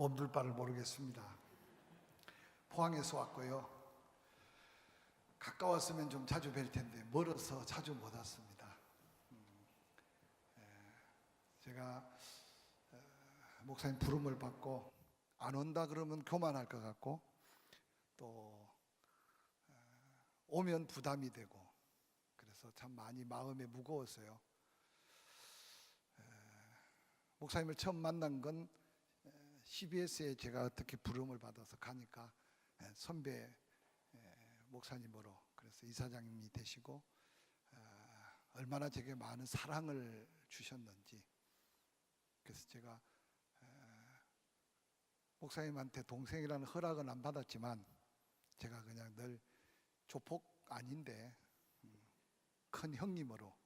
몸둘 바를 모르겠습니다. 포항에서 왔고요. 가까웠으면 좀 자주 뵐 텐데 멀어서 자주 못 왔습니다. 제가 목사님 부름을 받고 안 온다 그러면 교만할 것 같고 또 오면 부담이 되고 그래서 참 많이 마음에 무거웠어요. 목사님을 처음 만난 건 CBS에 제가 어떻게 부름을 받아서 가니까 선배 목사님으로, 그래서 이사장님이 되시고 얼마나 제게 많은 사랑을 주셨는지, 그래서 제가 목사님한테 동생이라는 허락은 안 받았지만 제가 그냥 늘 조폭 아닌데 큰 형님으로,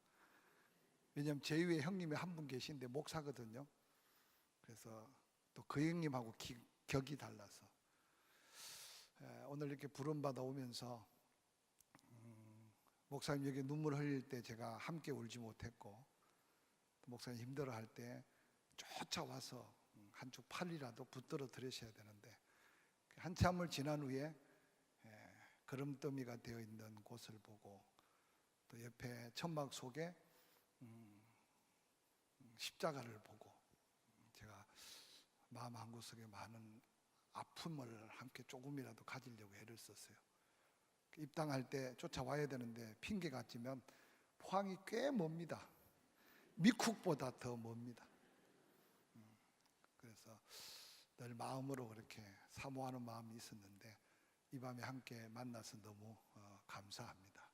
왜냐하면 제 위에 형님이 한 분 계신데 목사거든요. 그래서 또 그 형님하고 격이 달라서 오늘 이렇게 부름받아 오면서 목사님 여기 눈물 흘릴 때 제가 함께 울지 못했고, 목사님 힘들어할 때 쫓아와서 한쪽 팔이라도 붙들어 드리셔야 되는데, 한참을 지난 후에 거름더미가 되어 있는 곳을 보고 또 옆에 천막 속에 십자가를 보고 제가 마음 한구석에 많은 아픔을 함께 조금이라도 가지려고 애를 썼어요. 입당할 때 쫓아와야 되는데 핑계 같지만 포항이 꽤 멉니다. 미쿡보다 더 멉니다. 그래서 늘 마음으로 그렇게 사모하는 마음이 있었는데 이 밤에 함께 만나서 너무 감사합니다.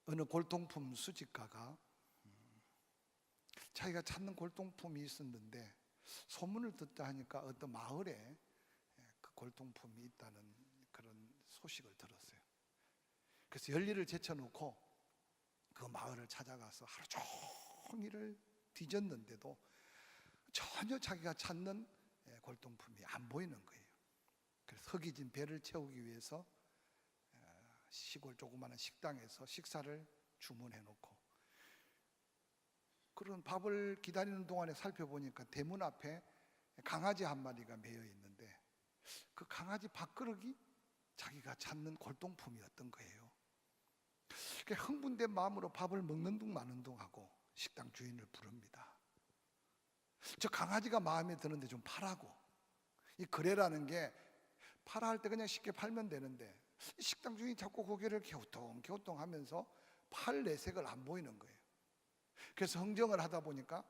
어느 골동품 수집가가 자기가 찾는 골동품이 있었는데 소문을 듣다 하니까 어떤 마을에 그 골동품이 있다는 그런 소식을 들었어요. 그래서 열일을 제쳐놓고 그 마을을 찾아가서 하루 종일을 뒤졌는데도 전혀 자기가 찾는 골동품이 안 보이는 거예요. 그래서 허기진 배를 채우기 위해서 시골 조그마한 식당에서 식사를 주문해놓고 그런 밥을 기다리는 동안에 살펴보니까 대문 앞에 강아지 한 마리가 매여 있는데 그 강아지 밥그릇이 자기가 찾는 골동품이었던 거예요. 흥분된 마음으로 밥을 먹는 둥 마는 둥 하고 식당 주인을 부릅니다. 저 강아지가 마음에 드는데 좀 파라고. 이 거래라는 게 팔아 할 때 그냥 쉽게 팔면 되는데 식당 주인이 자꾸 고개를 갸우뚱 하면서 팔 내색을 안 보이는 거예요. 그래서 흥정을 하다 보니까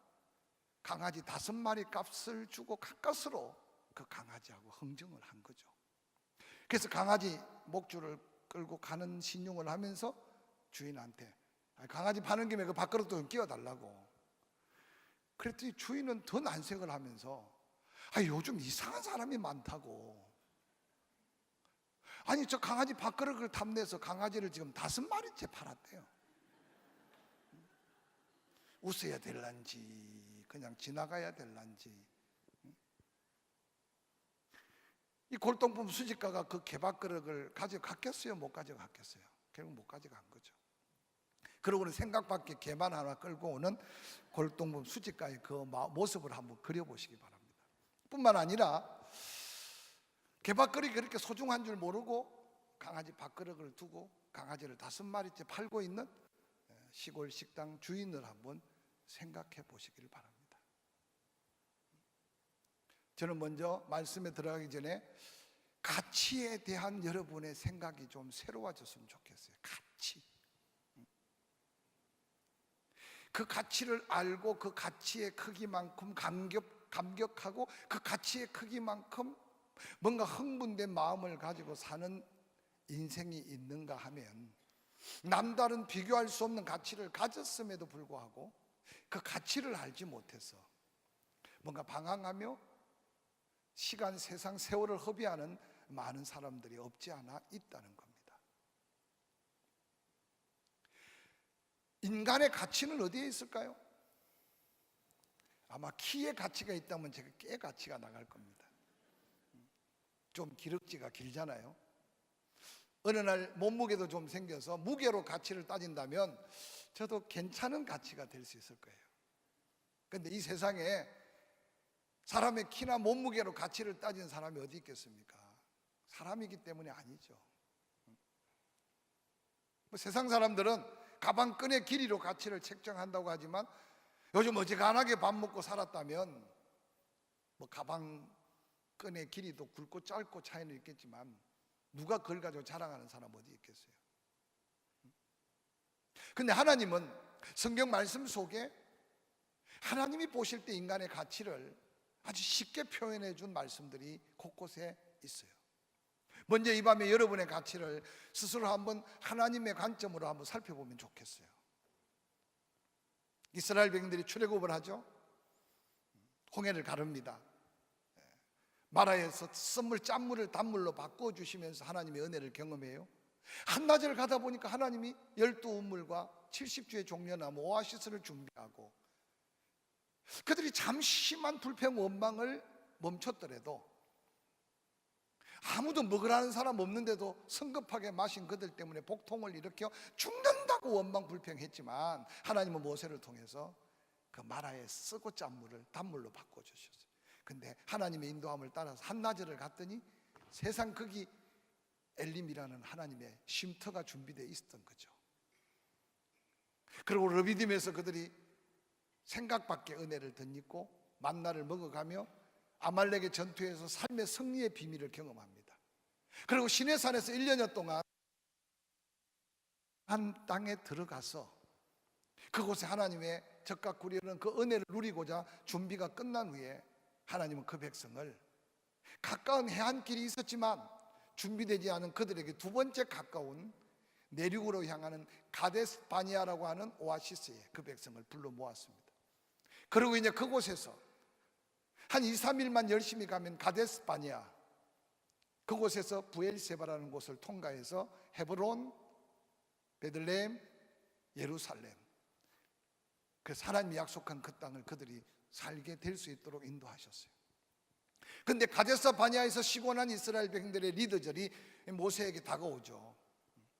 강아지 5마리 값을 주고 가까스로 그 강아지하고 흥정을 한 거죠. 그래서 강아지 목줄을 끌고 가는 신용을 하면서 주인한테 강아지 파는 김에 그 밥그릇도 좀 끼워달라고. 그랬더니 주인은 더 난색을 하면서 요즘 이상한 사람이 많다고. 아니 저 강아지 밥그릇을 탐내서 강아지를 지금 5마리째 팔았대요. 웃어야 될란지 그냥 지나가야 될란지. 이 골동품 수집가가 그 개밥그릇을 가져갔겠어요? 못 가져갔겠어요? 결국 못 가져간 거죠. 그러고는 생각밖에 개만 하나 끌고 오는 골동품 수집가의 그 모습을 한번 그려보시기 바랍니다. 뿐만 아니라 개밥그릇이 그렇게 소중한 줄 모르고 강아지 밥그릇을 두고 강아지를 5마리째 팔고 있는 시골 식당 주인을 한번 생각해 보시기를 바랍니다. 저는 먼저 말씀에 들어가기 전에 가치에 대한 여러분의 생각이 좀 새로워졌으면 좋겠어요. 가치. 그 가치를 알고 그 가치의 크기만큼 감격하고 그 가치의 크기만큼 뭔가 흥분된 마음을 가지고 사는 인생이 있는가 하면 남다른 비교할 수 없는 가치를 가졌음에도 불구하고 그 가치를 알지 못해서 뭔가 방황하며 시간, 세상, 세월을 허비하는 많은 사람들이 없지 않아 있다는 겁니다. 인간의 가치는 어디에 있을까요? 아마 키의 가치가 있다면 제가 꽤 가치가 나갈 겁니다. 좀 기럭지가 길잖아요. 어느 날 몸무게도 좀 생겨서 무게로 가치를 따진다면 저도 괜찮은 가치가 될 수 있을 거예요. 근데 이 세상에 사람의 키나 몸무게로 가치를 따지는 사람이 어디 있겠습니까? 사람이기 때문에 아니죠. 세상 사람들은 가방끈의 길이로 가치를 책정한다고 하지만 요즘 어지간하게 밥 먹고 살았다면 가방끈의 길이도 굵고 짧고 차이는 있겠지만 누가 그걸 가지고 자랑하는 사람 어디 있겠어요? 근데 하나님은 성경 말씀 속에 하나님이 보실 때 인간의 가치를 아주 쉽게 표현해 준 말씀들이 곳곳에 있어요. 먼저 이 밤에 여러분의 가치를 스스로 한번 하나님의 관점으로 한번 살펴보면 좋겠어요. 이스라엘 백성들이 출애굽을 하죠. 홍해를 가릅니다. 마라에서 썸물 짠물을 단물로 바꿔주시면서 하나님의 은혜를 경험해요. 한낮을 가다 보니까 하나님이 12우물과 70주의 종려나무 오아시스를 준비하고 그들이 잠시만 불평 원망을 멈췄더라도 아무도 먹으라는 사람 없는데도 성급하게 마신 그들 때문에 복통을 일으켜 죽는다고 원망 불평했지만 하나님은 모세를 통해서 그 마라에 쓰고 짠 물을 단물로 바꿔주셨어요. 근데 하나님의 인도함을 따라서 한나절을 갔더니 세상 거기 엘림이라는 하나님의 쉼터가 준비되어 있었던 거죠. 그리고 르비딤에서 그들이 생각 밖의 은혜를 덧입고 만나를 먹어가며 아말렉의 전투에서 삶의 승리의 비밀을 경험합니다. 그리고 시내산에서 1년여 동안 한 땅에 들어가서 그곳에 하나님의 적각 구리는 그 은혜를 누리고자 준비가 끝난 후에 하나님은 그 백성을 가까운 해안길이 있었지만 준비되지 않은 그들에게 두 번째 가까운 내륙으로 향하는 가데스 바니아라고 하는 오아시스에 그 백성을 불러 모았습니다. 그리고 이제 그곳에서 한 2, 3일만 열심히 가면 가데스 바니아, 그곳에서 부엘세바라는 곳을 통과해서 헤브론, 베들레헴, 예루살렘, 그래서 하나님이 약속한 그 땅을 그들이 살게 될 수 있도록 인도하셨어요. 그런데 가데스 바니아에서 쉬고 난 이스라엘 백성들의 리더들이 모세에게 다가오죠.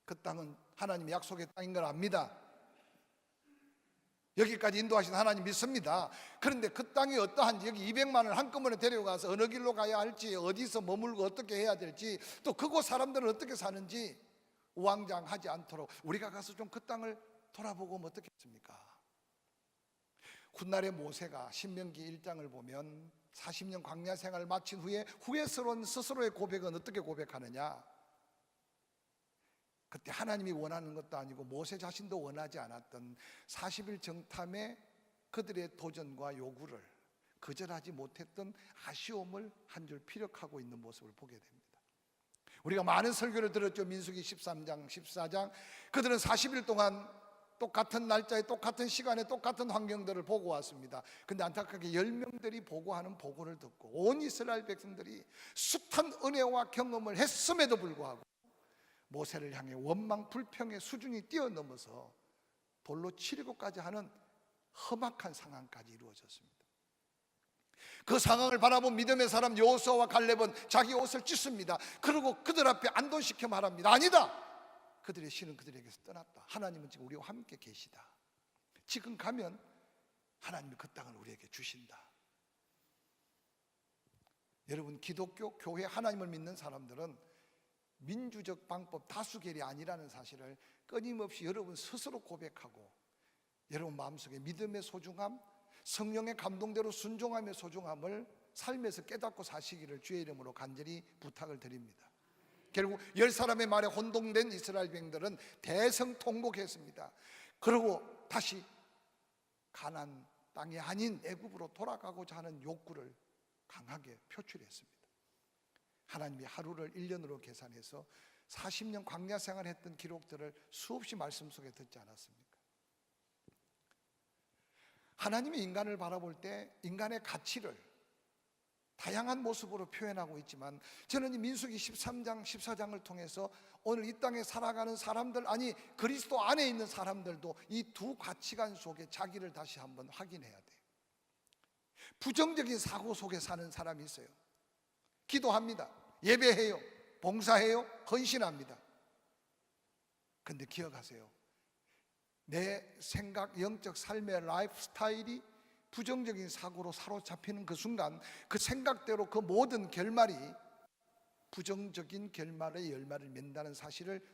그 땅은 하나님의 약속의 땅인 걸 압니다. 여기까지 인도하신 하나님 믿습니다. 그런데 그 땅이 어떠한지, 여기 200만을 한꺼번에 데려가서 어느 길로 가야 할지, 어디서 머물고 어떻게 해야 될지, 또 그곳 사람들은 어떻게 사는지 우왕좌왕하지 않도록 우리가 가서 좀 그 땅을 돌아보고 오면 어떻겠습니까? 훗날의 모세가 신명기 1장을 보면 40년 광야 생활을 마친 후에 후회스러운 스스로의 고백은 어떻게 고백하느냐? 그때 하나님이 원하는 것도 아니고 모세 자신도 원하지 않았던 40일 정탐의 그들의 도전과 요구를 거절하지 못했던 아쉬움을 한 줄 피력하고 있는 모습을 보게 됩니다. 우리가 많은 설교를 들었죠. 민수기 13장, 14장. 그들은 40일 동안 똑같은 날짜에 똑같은 시간에 똑같은 환경들을 보고 왔습니다. 근데 안타깝게 10명들이 보고하는 보고를 듣고 온 이스라엘 백성들이 숱한 은혜와 경험을 했음에도 불구하고 모세를 향해 원망 불평의 수준이 뛰어넘어서 돌로 치려고까지 하는 험악한 상황까지 이루어졌습니다. 그 상황을 바라본 믿음의 사람 여호수아와 갈렙은 자기 옷을 찢습니다. 그리고 그들 앞에 안도시켜 말합니다. 아니다! 그들의 신은 그들에게서 떠났다. 하나님은 지금 우리와 함께 계시다. 지금 가면 하나님이 그 땅을 우리에게 주신다. 여러분, 기독교 교회 하나님을 믿는 사람들은 민주적 방법 다수결이 아니라는 사실을 끊임없이 여러분 스스로 고백하고 여러분 마음속에 믿음의 소중함, 성령의 감동대로 순종함의 소중함을 삶에서 깨닫고 사시기를 주의 이름으로 간절히 부탁을 드립니다. 결국 10사람의 말에 혼동된 이스라엘 백성들은 대성통곡했습니다. 그리고 다시 가나안 땅이 아닌 애굽으로 돌아가고자 하는 욕구를 강하게 표출했습니다. 하나님이 하루를 1년으로 계산해서 40년 광야 생활했던 기록들을 수없이 말씀 속에 듣지 않았습니까? 하나님이 인간을 바라볼 때 인간의 가치를 다양한 모습으로 표현하고 있지만 저는 이 민수기 13장, 14장을 통해서 오늘 이 땅에 살아가는 사람들, 아니 그리스도 안에 있는 사람들도 이 두 가치관 속에 자기를 다시 한번 확인해야 돼요. 부정적인 사고 속에 사는 사람이 있어요. 기도합니다. 예배해요. 봉사해요. 헌신합니다. 근데 기억하세요. 내 생각, 영적 삶의 라이프 스타일이 부정적인 사고로 사로잡히는 그 순간 그 생각대로 그 모든 결말이 부정적인 결말의 열매를 맺는다는 사실을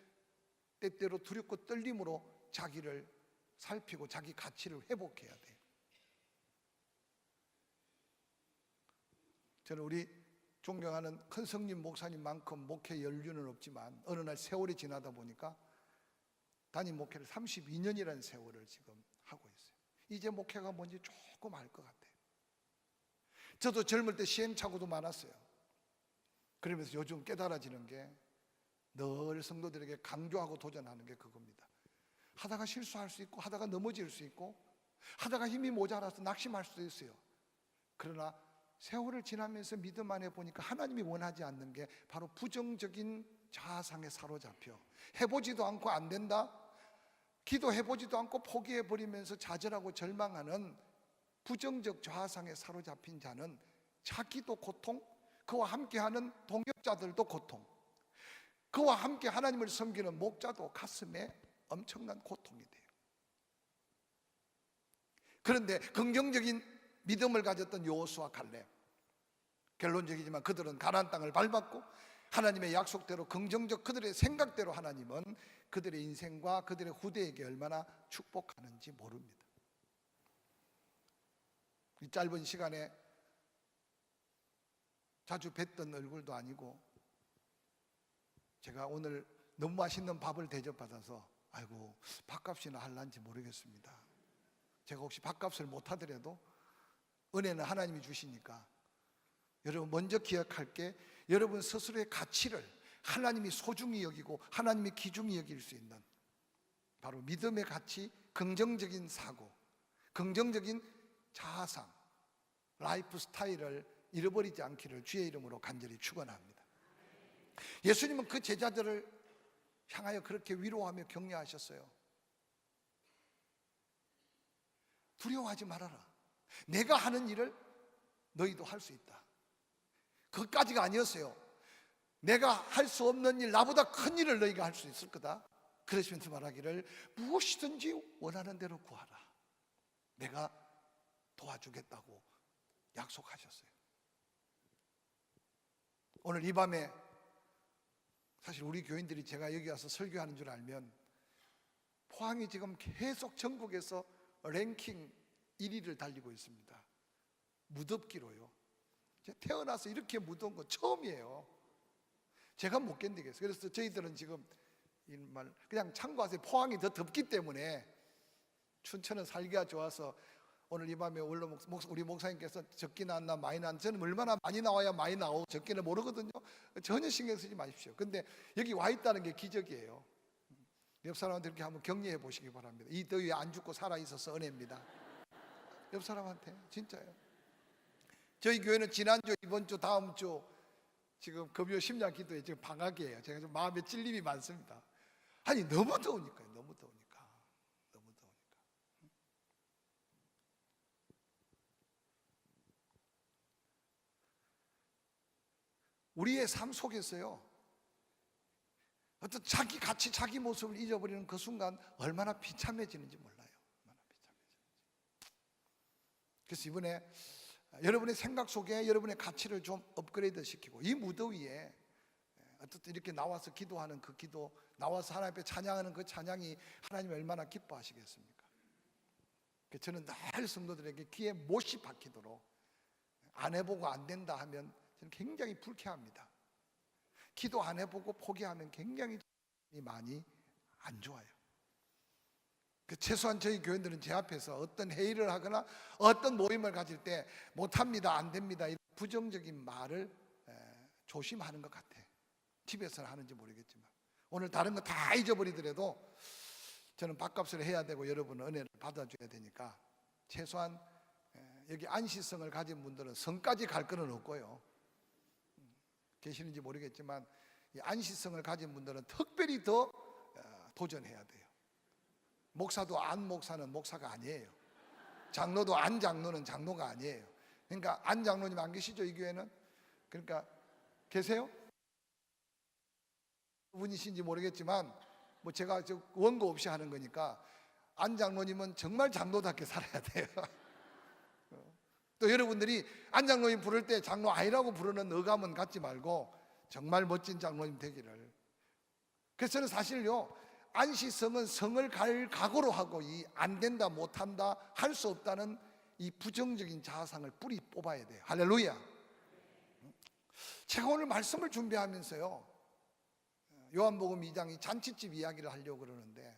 때때로 두렵고 떨림으로 자기를 살피고 자기 가치를 회복해야 돼요. 저는 우리 존경하는 큰 성님 목사님만큼 목회 연륜은 없지만 어느 날 세월이 지나다 보니까 담임 목회를 32년이라는 세월을 지금 하고 있어요. 이제 목회가 뭔지 조금 알 것 같아요. 저도 젊을 때 시행착오도 많았어요. 그러면서 요즘 깨달아지는 게 늘 성도들에게 강조하고 도전하는 게 그겁니다. 하다가 실수할 수 있고 하다가 넘어질 수 있고 하다가 힘이 모자라서 낙심할 수도 있어요. 그러나 세월을 지나면서 믿음 안에 보니까 하나님이 원하지 않는 게 바로 부정적인 자아상에 사로잡혀 해보지도 않고 안 된다, 기도해보지도 않고 포기해버리면서 좌절하고 절망하는 부정적 자아상에 사로잡힌 자는 자기도 고통, 그와 함께하는 동역자들도 고통, 그와 함께 하나님을 섬기는 목자도 가슴에 엄청난 고통이 돼요. 그런데 긍정적인 믿음을 가졌던 여호수아 갈렙, 결론적이지만 그들은 가나안 땅을 밟았고 하나님의 약속대로 긍정적 그들의 생각대로 하나님은 그들의 인생과 그들의 후대에게 얼마나 축복하는지 모릅니다. 이 짧은 시간에 자주 뵀던 얼굴도 아니고 제가 오늘 너무 맛있는 밥을 대접받아서 아이고 밥값이나 할란지 모르겠습니다. 제가 혹시 밥값을 못하더라도 은혜는 하나님이 주시니까 여러분 먼저 기억할 게 여러분 스스로의 가치를 하나님이 소중히 여기고 하나님이 귀중히 여길 수 있는 바로 믿음의 가치, 긍정적인 사고, 긍정적인 자아상, 라이프 스타일을 잃어버리지 않기를 주의 이름으로 간절히 축원합니다. 예수님은 그 제자들을 향하여 그렇게 위로하며 격려하셨어요. 두려워하지 말아라. 내가 하는 일을 너희도 할 수 있다. 그것까지가 아니었어요. 내가 할 수 없는 일, 나보다 큰 일을 너희가 할 수 있을 거다. 그러시면서 말하기를 무엇이든지 원하는 대로 구하라. 내가 도와주겠다고 약속하셨어요. 오늘 이 밤에 사실 우리 교인들이 제가 여기 와서 설교하는 줄 알면 포항이 지금 계속 전국에서 랭킹 1위를 달리고 있습니다. 무덥기로요. 제가 태어나서 이렇게 무더운 거 처음이에요. 제가 못 견디겠어요. 그래서 저희들은 지금 그냥 참고하세요. 포항이 더 덥기 때문에 춘천은 살기가 좋아서 오늘 이 밤에 우리 목사님께서 적게 나왔나 많이 나왔나, 저는 얼마나 많이 나와야 많이 나오고 적게는 모르거든요. 전혀 신경 쓰지 마십시오. 근데 여기 와 있다는 게 기적이에요. 옆 사람한테 이렇게 한번 격려해 보시기 바랍니다. 이 더위에 안 죽고 살아 있어서 은혜입니다. 옆 사람한테 진짜요. 저희 교회는 지난주, 이번 주, 다음 주 지금 금요 심야 기도에 지금 방학이에요. 제가 좀 마음에 찔림이 많습니다. 아니 너무 더우니까요. 너무 더우니까. 우리의 삶 속에서요, 어떤 자기 가치, 자기 모습을 잊어버리는 그 순간 얼마나 비참해지는지 몰라요. 얼마나 비참해지는지. 그래서 이번에 여러분의 생각 속에 여러분의 가치를 좀 업그레이드 시키고, 이 무더위에 어쨌든 이렇게 나와서 기도하는 그 기도, 나와서 하나님 앞에 찬양하는 그 찬양이 하나님이 얼마나 기뻐하시겠습니까? 저는 늘 성도들에게 귀에 못이 박히도록, 안 해보고 안 된다 하면 저는 굉장히 불쾌합니다. 기도 안 해보고 포기하면 굉장히 많이 안 좋아요. 최소한 저희 교인들은 제 앞에서 어떤 회의를 하거나 어떤 모임을 가질 때 못합니다, 안 됩니다, 이런 부정적인 말을 조심하는 것 같아. 집에서는 하는지 모르겠지만 오늘 다른 거 다 잊어버리더라도 저는 밥값을 해야 되고 여러분은 은혜를 받아줘야 되니까 최소한 여기 안시성을 가진 분들은 성까지 갈 거는 없고요. 계시는지 모르겠지만 이 안시성을 가진 분들은 특별히 더 도전해야 돼요. 목사도 안 목사는 목사가 아니에요. 장로도 안 장로는 장로가 아니에요. 그러니까 안 장로님 안 계시죠, 이 교회는? 그러니까 계세요? 분이신지 모르겠지만 뭐 제가 원고 없이 하는 거니까 안 장로님은 정말 장로답게 살아야 돼요. 또 여러분들이 안장로님 부를 때 장로 아니라고 부르는 어감은 갖지 말고 정말 멋진 장로님 되기를. 그래서 저는 사실요, 안시성은 성을 갈 각오로 하고 이 안 된다, 못한다, 할 수 없다는 이 부정적인 자아상을 뿌리 뽑아야 돼요. 할렐루야. 제가 오늘 말씀을 준비하면서요, 요한복음 2장이 잔치집 이야기를 하려고 그러는데,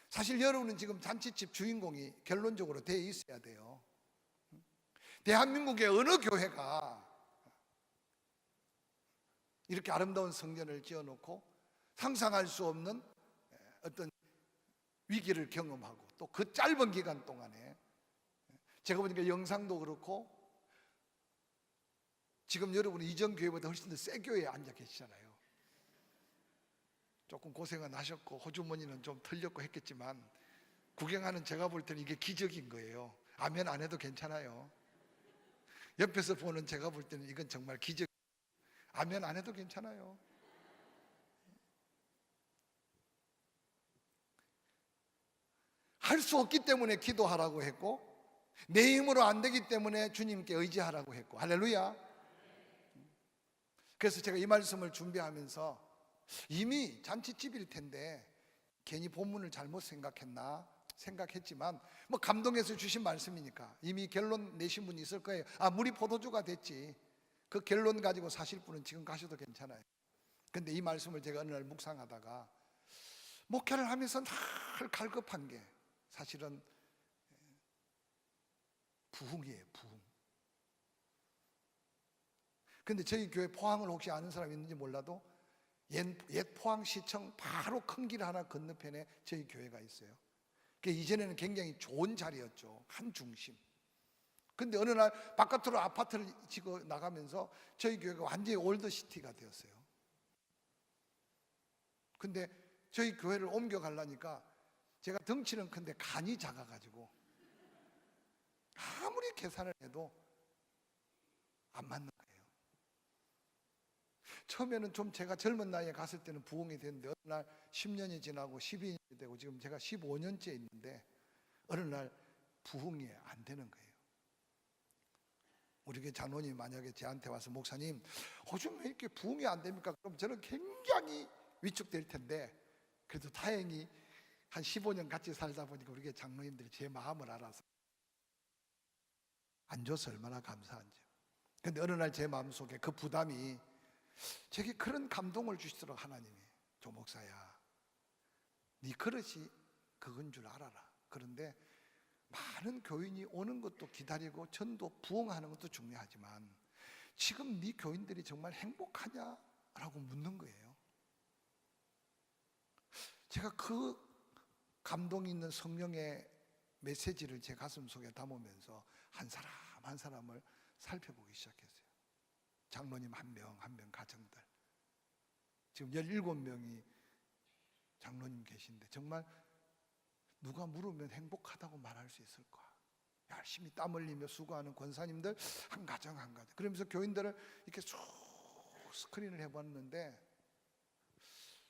사실 여러분은 지금 잔치집 주인공이 결론적으로 돼 있어야 돼요. 대한민국의 어느 교회가 이렇게 아름다운 성전을 지어놓고 상상할 수 없는 어떤 위기를 경험하고 또 그 짧은 기간 동안에 제가 보니까 영상도 그렇고 지금 여러분이 이전 교회보다 훨씬 더 새 교회에 앉아 계시잖아요. 조금 고생은 하셨고 호주머니는 좀 털렸고 했겠지만 구경하는 제가 볼 때는 이게 기적인 거예요. 아멘 안 해도 괜찮아요. 옆에서 보는 제가 볼 때는 이건 정말 기적. 아멘 안 해도 괜찮아요. 할 수 없기 때문에 기도하라고 했고 내 힘으로 안 되기 때문에 주님께 의지하라고 했고, 할렐루야. 그래서 제가 이 말씀을 준비하면서 이미 잔치집일 텐데 괜히 본문을 잘못 생각했나 생각했지만 뭐 감동해서 주신 말씀이니까 이미 결론 내신 분이 있을 거예요. 아, 물이 포도주가 됐지. 그 결론 가지고 사실 분은 지금 가셔도 괜찮아요. 근데 이 말씀을 제가 어느 날 묵상하다가 목회를 하면서 늘 갈급한 게 사실은 부흥이에요. 부흥. 근데 저희 교회 포항을 혹시 아는 사람이 있는지 몰라도 옛 포항시청 바로 큰 길 하나 건너편에 저희 교회가 있어요. 이전에는 굉장히 좋은 자리였죠. 한 중심. 근데 어느 날 바깥으로 아파트를 지고 나가면서 저희 교회가 완전히 올드시티가 되었어요. 근데 저희 교회를 옮겨가려니까 제가 덩치는 큰데 간이 작아가지고 아무리 계산을 해도 안 맞는 거예요. 처음에는 좀 제가 젊은 나이에 갔을 때는 부흥이 됐는데 어느 날 10년이 지나고 12년이 되고 지금 제가 15년째 있는데 어느 날 부흥이 안 되는 거예요. 우리 교회 장로님이 만약에 저한테 와서 목사님 요즘 왜 이렇게 부흥이 안 됩니까? 그럼 저는 굉장히 위축될 텐데 그래도 다행히 한 15년 같이 살다 보니까 우리 교회 장로님들이 제 마음을 알아서 안 줘서 얼마나 감사한지. 근데 어느 날 제 마음속에 그 부담이 제게 그런 감동을 주시도록 하나님이 조 목사야 네 그릇이 그건 줄 알아라. 그런데 많은 교인이 오는 것도 기다리고 전도 부흥하는 것도 중요하지만 지금 네 교인들이 정말 행복하냐? 라고 묻는 거예요. 제가 그 감동 있는 성령의 메시지를 제 가슴 속에 담으면서 한 사람 한 사람을 살펴보기 시작했어요. 장로님 한 명 한 명 가정들 지금 17명이 장로님 계신데 정말 누가 물으면 행복하다고 말할 수 있을까? 열심히 땀 흘리며 수고하는 권사님들 한 가정 한 가정 그러면서 교인들을 이렇게 쭉 스크린을 해봤는데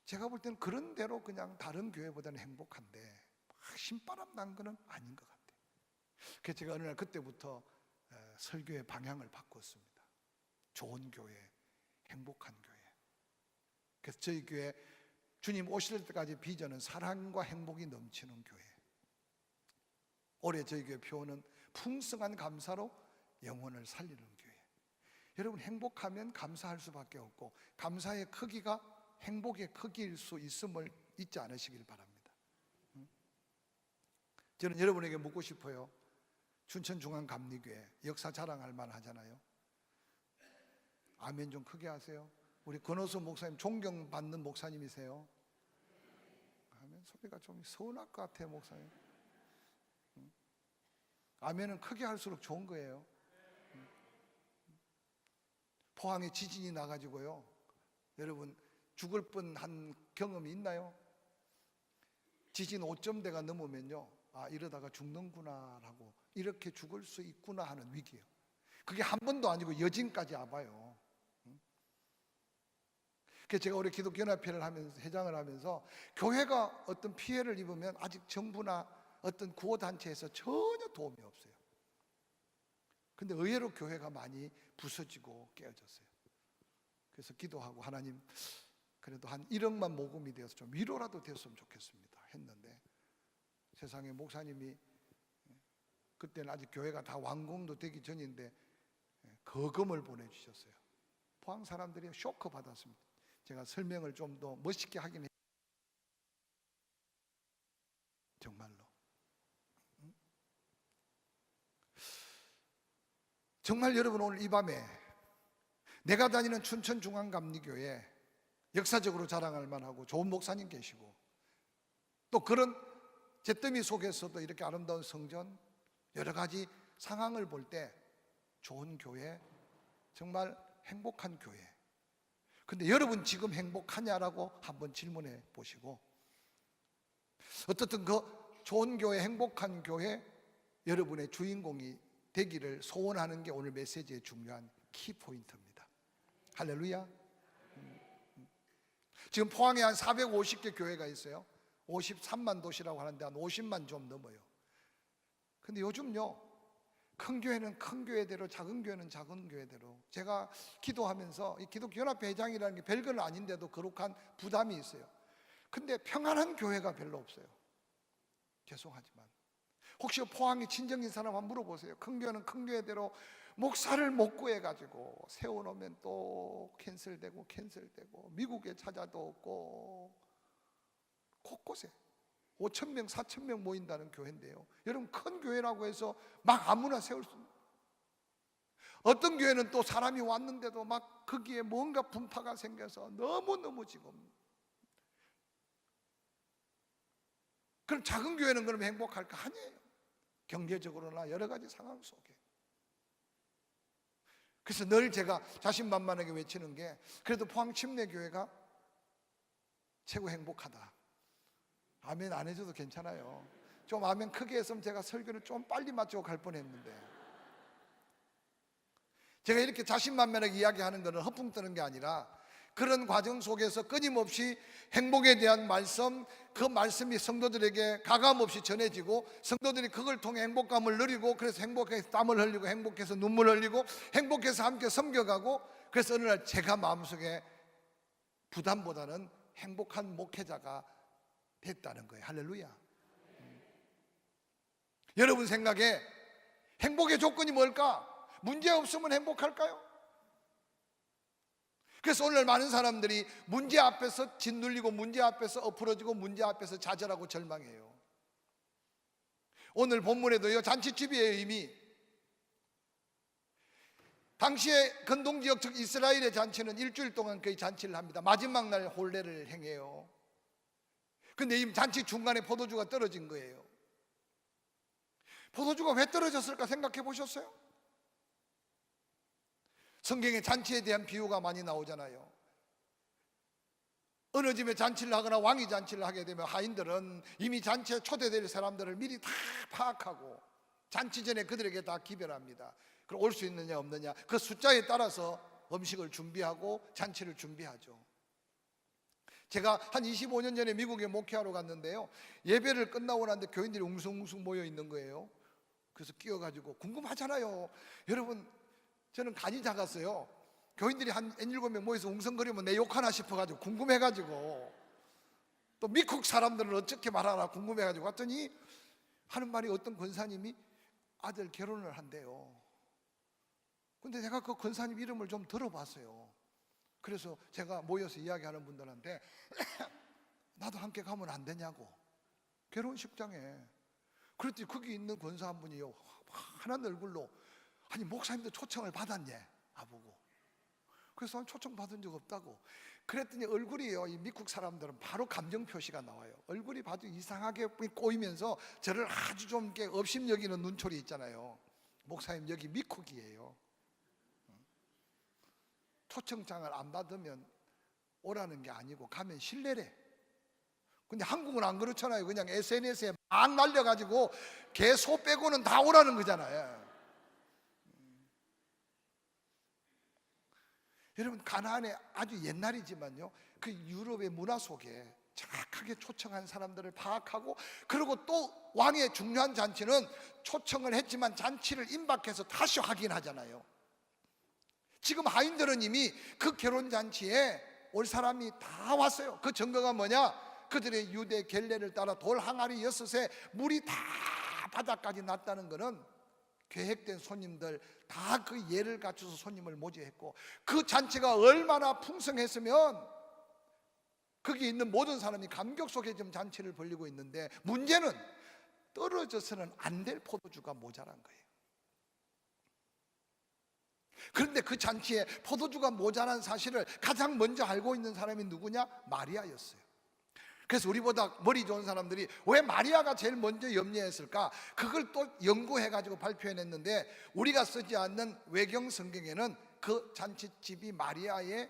제가 볼 때는 그런 대로 그냥 다른 교회보다는 행복한데 막 신바람 난 거는 아닌 것 같아요. 그래서 제가 어느 날 그때부터 설교의 방향을 바꿨습니다. 좋은 교회, 행복한 교회. 그래서 저희 교회 주님 오실 때까지 비전은 사랑과 행복이 넘치는 교회. 올해 저희 교회 표어는 풍성한 감사로 영혼을 살리는 교회. 여러분 행복하면 감사할 수밖에 없고 감사의 크기가 행복의 크기일 수 있음을 잊지 않으시길 바랍니다. 저는 여러분에게 묻고 싶어요. 춘천중앙감리교회 역사 자랑할 만하잖아요. 아멘 좀 크게 하세요. 우리 권호수 목사님 존경받는 목사님이세요. 아멘 소리가 좀 서운할 것 같아요 목사님. 아멘은 크게 할수록 좋은 거예요. 포항에 지진이 나가지고요 여러분 죽을 뻔한 경험이 있나요? 지진 5점대가 넘으면요 아 이러다가 죽는구나 라고 이렇게 죽을 수 있구나 하는 위기예요. 그게 한 번도 아니고 여진까지 와봐요. 그래서 제가 올해 기독교연합회를 하면서 회장을 하면서 교회가 어떤 피해를 입으면 아직 정부나 어떤 구호단체에서 전혀 도움이 없어요. 근데 의외로 교회가 많이 부서지고 깨어졌어요. 그래서 기도하고 하나님 그래도 한 1억만 모금이 되어서 좀 위로라도 됐으면 좋겠습니다 했는데, 세상에 목사님이 그때는 아직 교회가 다 완공도 되기 전인데 거금을 보내주셨어요. 포항 사람들이 쇼크 받았습니다. 제가 설명을 좀 더 멋있게 하긴 했어요. 정말로 정말 여러분, 오늘 이 밤에 내가 다니는 춘천중앙감리교회 역사적으로 자랑할 만하고 좋은 목사님 계시고, 또 그런 잿더미 속에서도 이렇게 아름다운 성전, 여러 가지 상황을 볼 때 좋은 교회, 정말 행복한 교회. 근데 여러분 지금 행복하냐라고 한번 질문해 보시고, 어떻든 그 좋은 교회, 행복한 교회, 여러분의 주인공이 되기를 소원하는 게 오늘 메시지의 중요한 키포인트입니다. 할렐루야. 지금 포항에 한 450개 교회가 있어요. 53만 도시라고 하는데 한 50만 좀 넘어요. 근데 요즘요, 큰 교회는 큰 교회대로, 작은 교회는 작은 교회대로, 제가 기도하면서 이 기독교 연합회 회장이라는 게 별건 아닌데도 거룩한 부담이 있어요. 근데 평안한 교회가 별로 없어요. 죄송하지만 혹시 포항에 친정인 사람 한번 물어보세요. 큰 교회는 큰 교회대로 목사를 못 구해가지고 세워놓으면 또 캔슬되고 미국에 찾아도 없고, 곳곳에 5,000명, 4,000명 모인다는 교회인데요, 여러분 큰 교회라고 해서 막 아무나 세울 수 없는, 어떤 교회는 또 사람이 왔는데도 막 거기에 뭔가 분파가 생겨서 너무너무 지금. 그럼 작은 교회는 그럼 행복할까? 아니에요. 경제적으로나 여러 가지 상황 속에. 그래서 늘 제가 자신만만하게 외치는 게, 그래도 포항 침례교회가 최고 행복하다. 아멘 안 해줘도 괜찮아요. 좀 아멘 크게 했으면 제가 설교를 좀 빨리 마치고 갈 뻔했는데, 제가 이렇게 자신만만하게 이야기하는 것은 허풍 뜨는 게 아니라, 그런 과정 속에서 끊임없이 행복에 대한 말씀, 그 말씀이 성도들에게 가감없이 전해지고, 성도들이 그걸 통해 행복감을 누리고, 그래서 행복해서 땀을 흘리고, 행복해서 눈물 흘리고, 행복해서 함께 섬겨가고, 그래서 어느 날 제가 마음속에 부담보다는 행복한 목회자가 됐다는 거예요. 할렐루야. 여러분 생각에 행복의 조건이 뭘까? 문제 없으면 행복할까요? 그래서 오늘 많은 사람들이 문제 앞에서 짓눌리고, 문제 앞에서 엎어지고, 문제 앞에서 좌절하고 절망해요. 오늘 본문에도요, 잔치집이에요. 이미 당시에 근동지역, 즉 이스라엘의 잔치는 일주일 동안 거의 잔치를 합니다. 마지막 날 혼례를 행해요. 근데 이 잔치 중간에 포도주가 떨어진 거예요. 포도주가 왜 떨어졌을까 생각해 보셨어요? 성경에 잔치에 대한 비유가 많이 나오잖아요. 어느 집에 잔치를 하거나 왕이 잔치를 하게 되면 하인들은 이미 잔치에 초대될 사람들을 미리 다 파악하고 잔치 전에 그들에게 다 기별합니다. 그럼 올 수 있느냐 없느냐, 그 숫자에 따라서 음식을 준비하고 잔치를 준비하죠. 제가 한 25년 전에 미국에 목회하러 갔는데요, 예배를 끝나고 나는데 교인들이 웅성웅성 모여 있는 거예요. 그래서 끼어가지고, 궁금하잖아요 여러분, 저는 간이 작았어요. 교인들이 한 7명 모여서 웅성거리면 내 욕하나 싶어가지고 궁금해가지고, 또 미국 사람들은 어떻게 말하나 궁금해가지고 갔더니 하는 말이, 어떤 권사님이 아들 결혼을 한대요. 근데 제가 그 권사님 이름을 좀 들어봤어요. 그래서 제가 모여서 이야기하는 분들한테 나도 함께 가면 안 되냐고, 결혼식장에. 그랬더니 거기 있는 권사 한 분이요, 환한 얼굴로, 아니 목사님도 초청을 받았냐 나보고. 그래서 난 초청 받은 적 없다고. 그랬더니 얼굴이요, 이 미국 사람들은 바로 감정 표시가 나와요. 얼굴이 봐도 이상하게 꼬이면서 저를 아주 좀 이렇게 업심여기는 눈초리 있잖아요. 목사님 여기 미국이에요. 초청장을 안 받으면 오라는 게 아니고 가면 실례래. 근데 한국은 안 그렇잖아요. 그냥 SNS에 막 날려가지고 개, 소 빼고는 다 오라는 거잖아요. 여러분 가나안의 아주 옛날이지만요, 그 유럽의 문화 속에 정확하게 초청한 사람들을 파악하고, 그리고 또 왕의 중요한 잔치는 초청을 했지만 잔치를 임박해서 다시 확인하잖아요. 지금 하인들은 이미 그 결혼잔치에 올 사람이 다 왔어요. 그 증거가 뭐냐? 그들의 유대 겔레를 따라 돌 항아리 6에 물이 다 바닥까지 났다는 것은 계획된 손님들 다 그 예를 갖춰서 손님을 모집했고, 그 잔치가 얼마나 풍성했으면 거기 있는 모든 사람이 감격 속에 지금 잔치를 벌이고 있는데, 문제는 떨어져서는 안 될 포도주가 모자란 거예요. 그런데 그 잔치에 포도주가 모자란 사실을 가장 먼저 알고 있는 사람이 누구냐? 마리아였어요. 그래서 우리보다 머리 좋은 사람들이 왜 마리아가 제일 먼저 염려했을까? 그걸 또 연구해가지고 발표해냈는데, 우리가 쓰지 않는 외경 성경에는 그 잔치집이 마리아의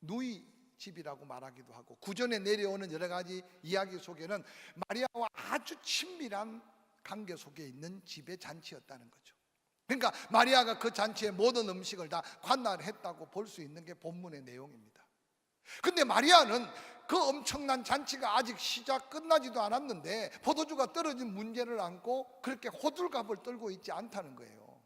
누이 집이라고 말하기도 하고, 구전에 내려오는 여러 가지 이야기 속에는 마리아와 아주 친밀한 관계 속에 있는 집의 잔치였다는 거죠. 그러니까 마리아가 그 잔치의 모든 음식을 다 관할했다고 볼 수 있는 게 본문의 내용입니다. 근데 마리아는 그 엄청난 잔치가 아직 끝나지도 않았는데 포도주가 떨어진 문제를 안고 그렇게 호들갑을 떨고 있지 않다는 거예요.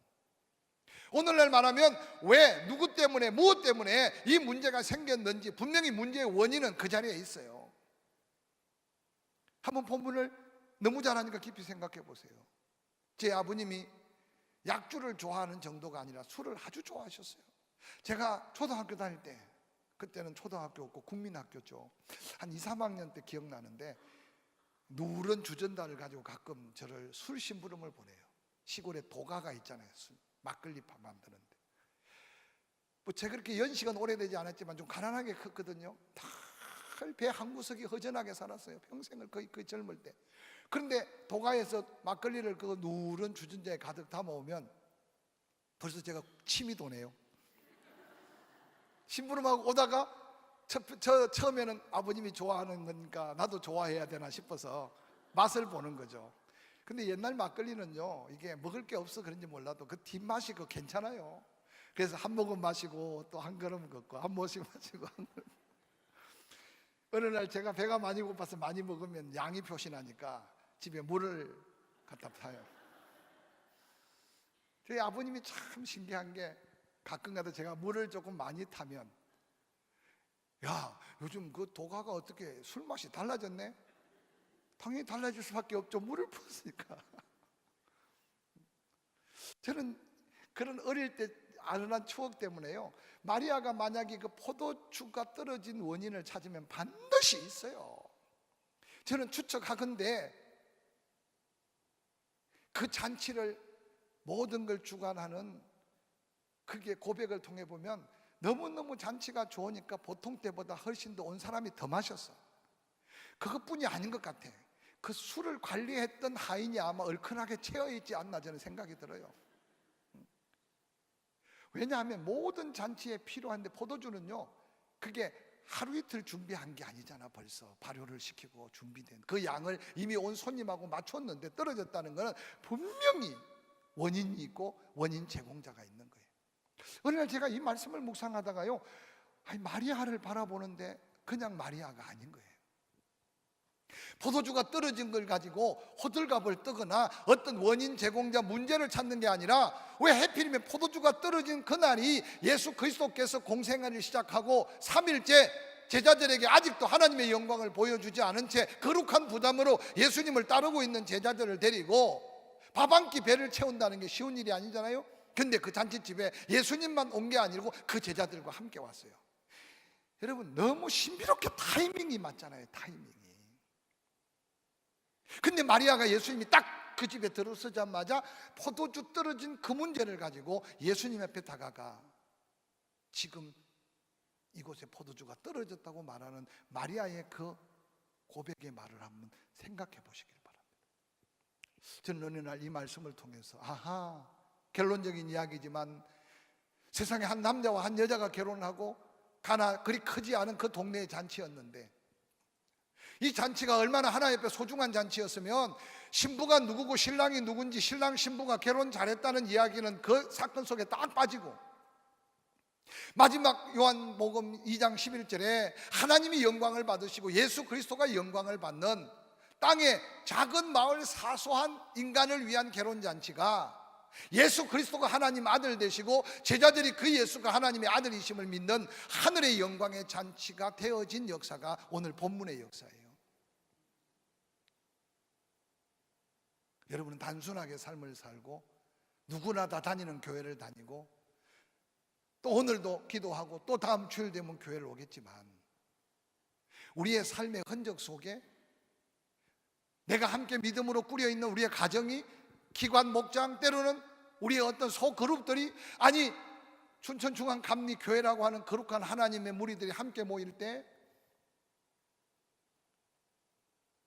오늘날 말하면 왜, 누구 때문에, 무엇 때문에 이 문제가 생겼는지 분명히 문제의 원인은 그 자리에 있어요. 한번 본문을 너무 잘하니까 깊이 생각해 보세요. 제 아버님이 약주를 좋아하는 정도가 아니라 술을 아주 좋아하셨어요. 제가 초등학교 다닐 때, 그때는 초등학교였고 국민학교죠, 한 2, 3학년 때 기억나는데 누런 주전자를 가지고 가끔 저를 술 심부름을 보내요. 시골에 도가가 있잖아요. 막걸리밥 만드는데. 뭐 제가 그렇게 연식은 오래되지 않았지만 좀 가난하게 컸거든요. 배 한 구석이 허전하게 살았어요. 평생을 거의 젊을 때. 그런데 도가에서 막걸리를 그 누런 주전자에 가득 담아오면 벌써 제가 침이 도네요. 심부름하고 오다가 처음에는 아버님이 좋아하는 거니까 나도 좋아해야 되나 싶어서 맛을 보는 거죠. 근데 옛날 막걸리는요, 이게 먹을 게 없어 그런지 몰라도 그 뒷맛이 괜찮아요. 그래서 한 모금 마시고 또 한 걸음 걷고 한 모씩 마시고 한 걸음. 어느 날 제가 배가 많이 고파서 많이 먹으면 양이 표시나니까 집에 물을 갖다 타요. 저희 아버님이 참 신기한 게, 가끔가다 제가 물을 조금 많이 타면, 야, 요즘 그 도가가 어떻게 술 맛이 달라졌네? 당연히 달라질 수밖에 없죠. 물을 부었으니까. 저는 그런 어릴 때 아련한 추억 때문에요, 마리아가 만약에 그 포도주가 떨어진 원인을 찾으면 반드시 있어요. 저는 추측하건대 그 잔치를 모든 걸 주관하는 그게 고백을 통해 보면 너무너무 잔치가 좋으니까 보통 때보다 훨씬 더 온 사람이 더 마셨어. 그것뿐이 아닌 것 같아. 그 술을 관리했던 하인이 아마 얼큰하게 채워있지 않나 저는 생각이 들어요. 왜냐하면 모든 잔치에 필요한데, 포도주는요, 그게 하루 이틀 준비한 게 아니잖아. 벌써 발효를 시키고 준비된 그 양을 이미 온 손님하고 맞췄는데 떨어졌다는 것은 분명히 원인이 있고 원인 제공자가 있는 거예요. 어느 날 제가 이 말씀을 묵상하다가요, 마리아를 바라보는데 그냥 마리아가 아닌 거예요. 포도주가 떨어진 걸 가지고 호들갑을 뜨거나 어떤 원인 제공자 문제를 찾는 게 아니라, 왜 하필이면 포도주가 떨어진 그날이 예수 그리스도께서 공생애를 시작하고 3일째 제자들에게 아직도 하나님의 영광을 보여주지 않은 채 거룩한 부담으로 예수님을 따르고 있는 제자들을 데리고 밥 한 끼 배를 채운다는 게 쉬운 일이 아니잖아요. 근데 그 잔치집에 예수님만 온 게 아니고 그 제자들과 함께 왔어요. 여러분, 너무 신비롭게 타이밍이 맞잖아요. 타이밍이. 근데 마리아가 예수님이 딱 그 집에 들어서자마자 포도주 떨어진 그 문제를 가지고 예수님 앞에 다가가 지금 이곳에 포도주가 떨어졌다고 말하는 마리아의 그 고백의 말을 한번 생각해 보시길 바랍니다. 저는 어느 날 이 말씀을 통해서, 아하, 결론적인 이야기지만 세상에 한 남자와 한 여자가 결혼하고 그리 크지 않은 그 동네의 잔치였는데, 이 잔치가 얼마나 하나님 앞에 소중한 잔치였으면 신부가 누구고 신랑이 누군지, 신랑 신부가 결혼 잘했다는 이야기는 그 사건 속에 딱 빠지고, 마지막 요한복음 2장 11절에 하나님이 영광을 받으시고 예수 그리스도가 영광을 받는 땅의 작은 마을 사소한 인간을 위한 결혼잔치가 예수 그리스도가 하나님 아들 되시고 제자들이 그 예수가 하나님의 아들이심을 믿는 하늘의 영광의 잔치가 되어진 역사가 오늘 본문의 역사예요. 여러분은 단순하게 삶을 살고 누구나 다 다니는 교회를 다니고 또 오늘도 기도하고 또 다음 주일 되면 교회를 오겠지만 우리의 삶의 흔적 속에 내가 함께 믿음으로 꾸려 있는 우리의 가정이 기관 목장 때로는 우리의 어떤 소그룹들이 아니 춘천중앙감리교회라고 하는 거룩한 하나님의 무리들이 함께 모일 때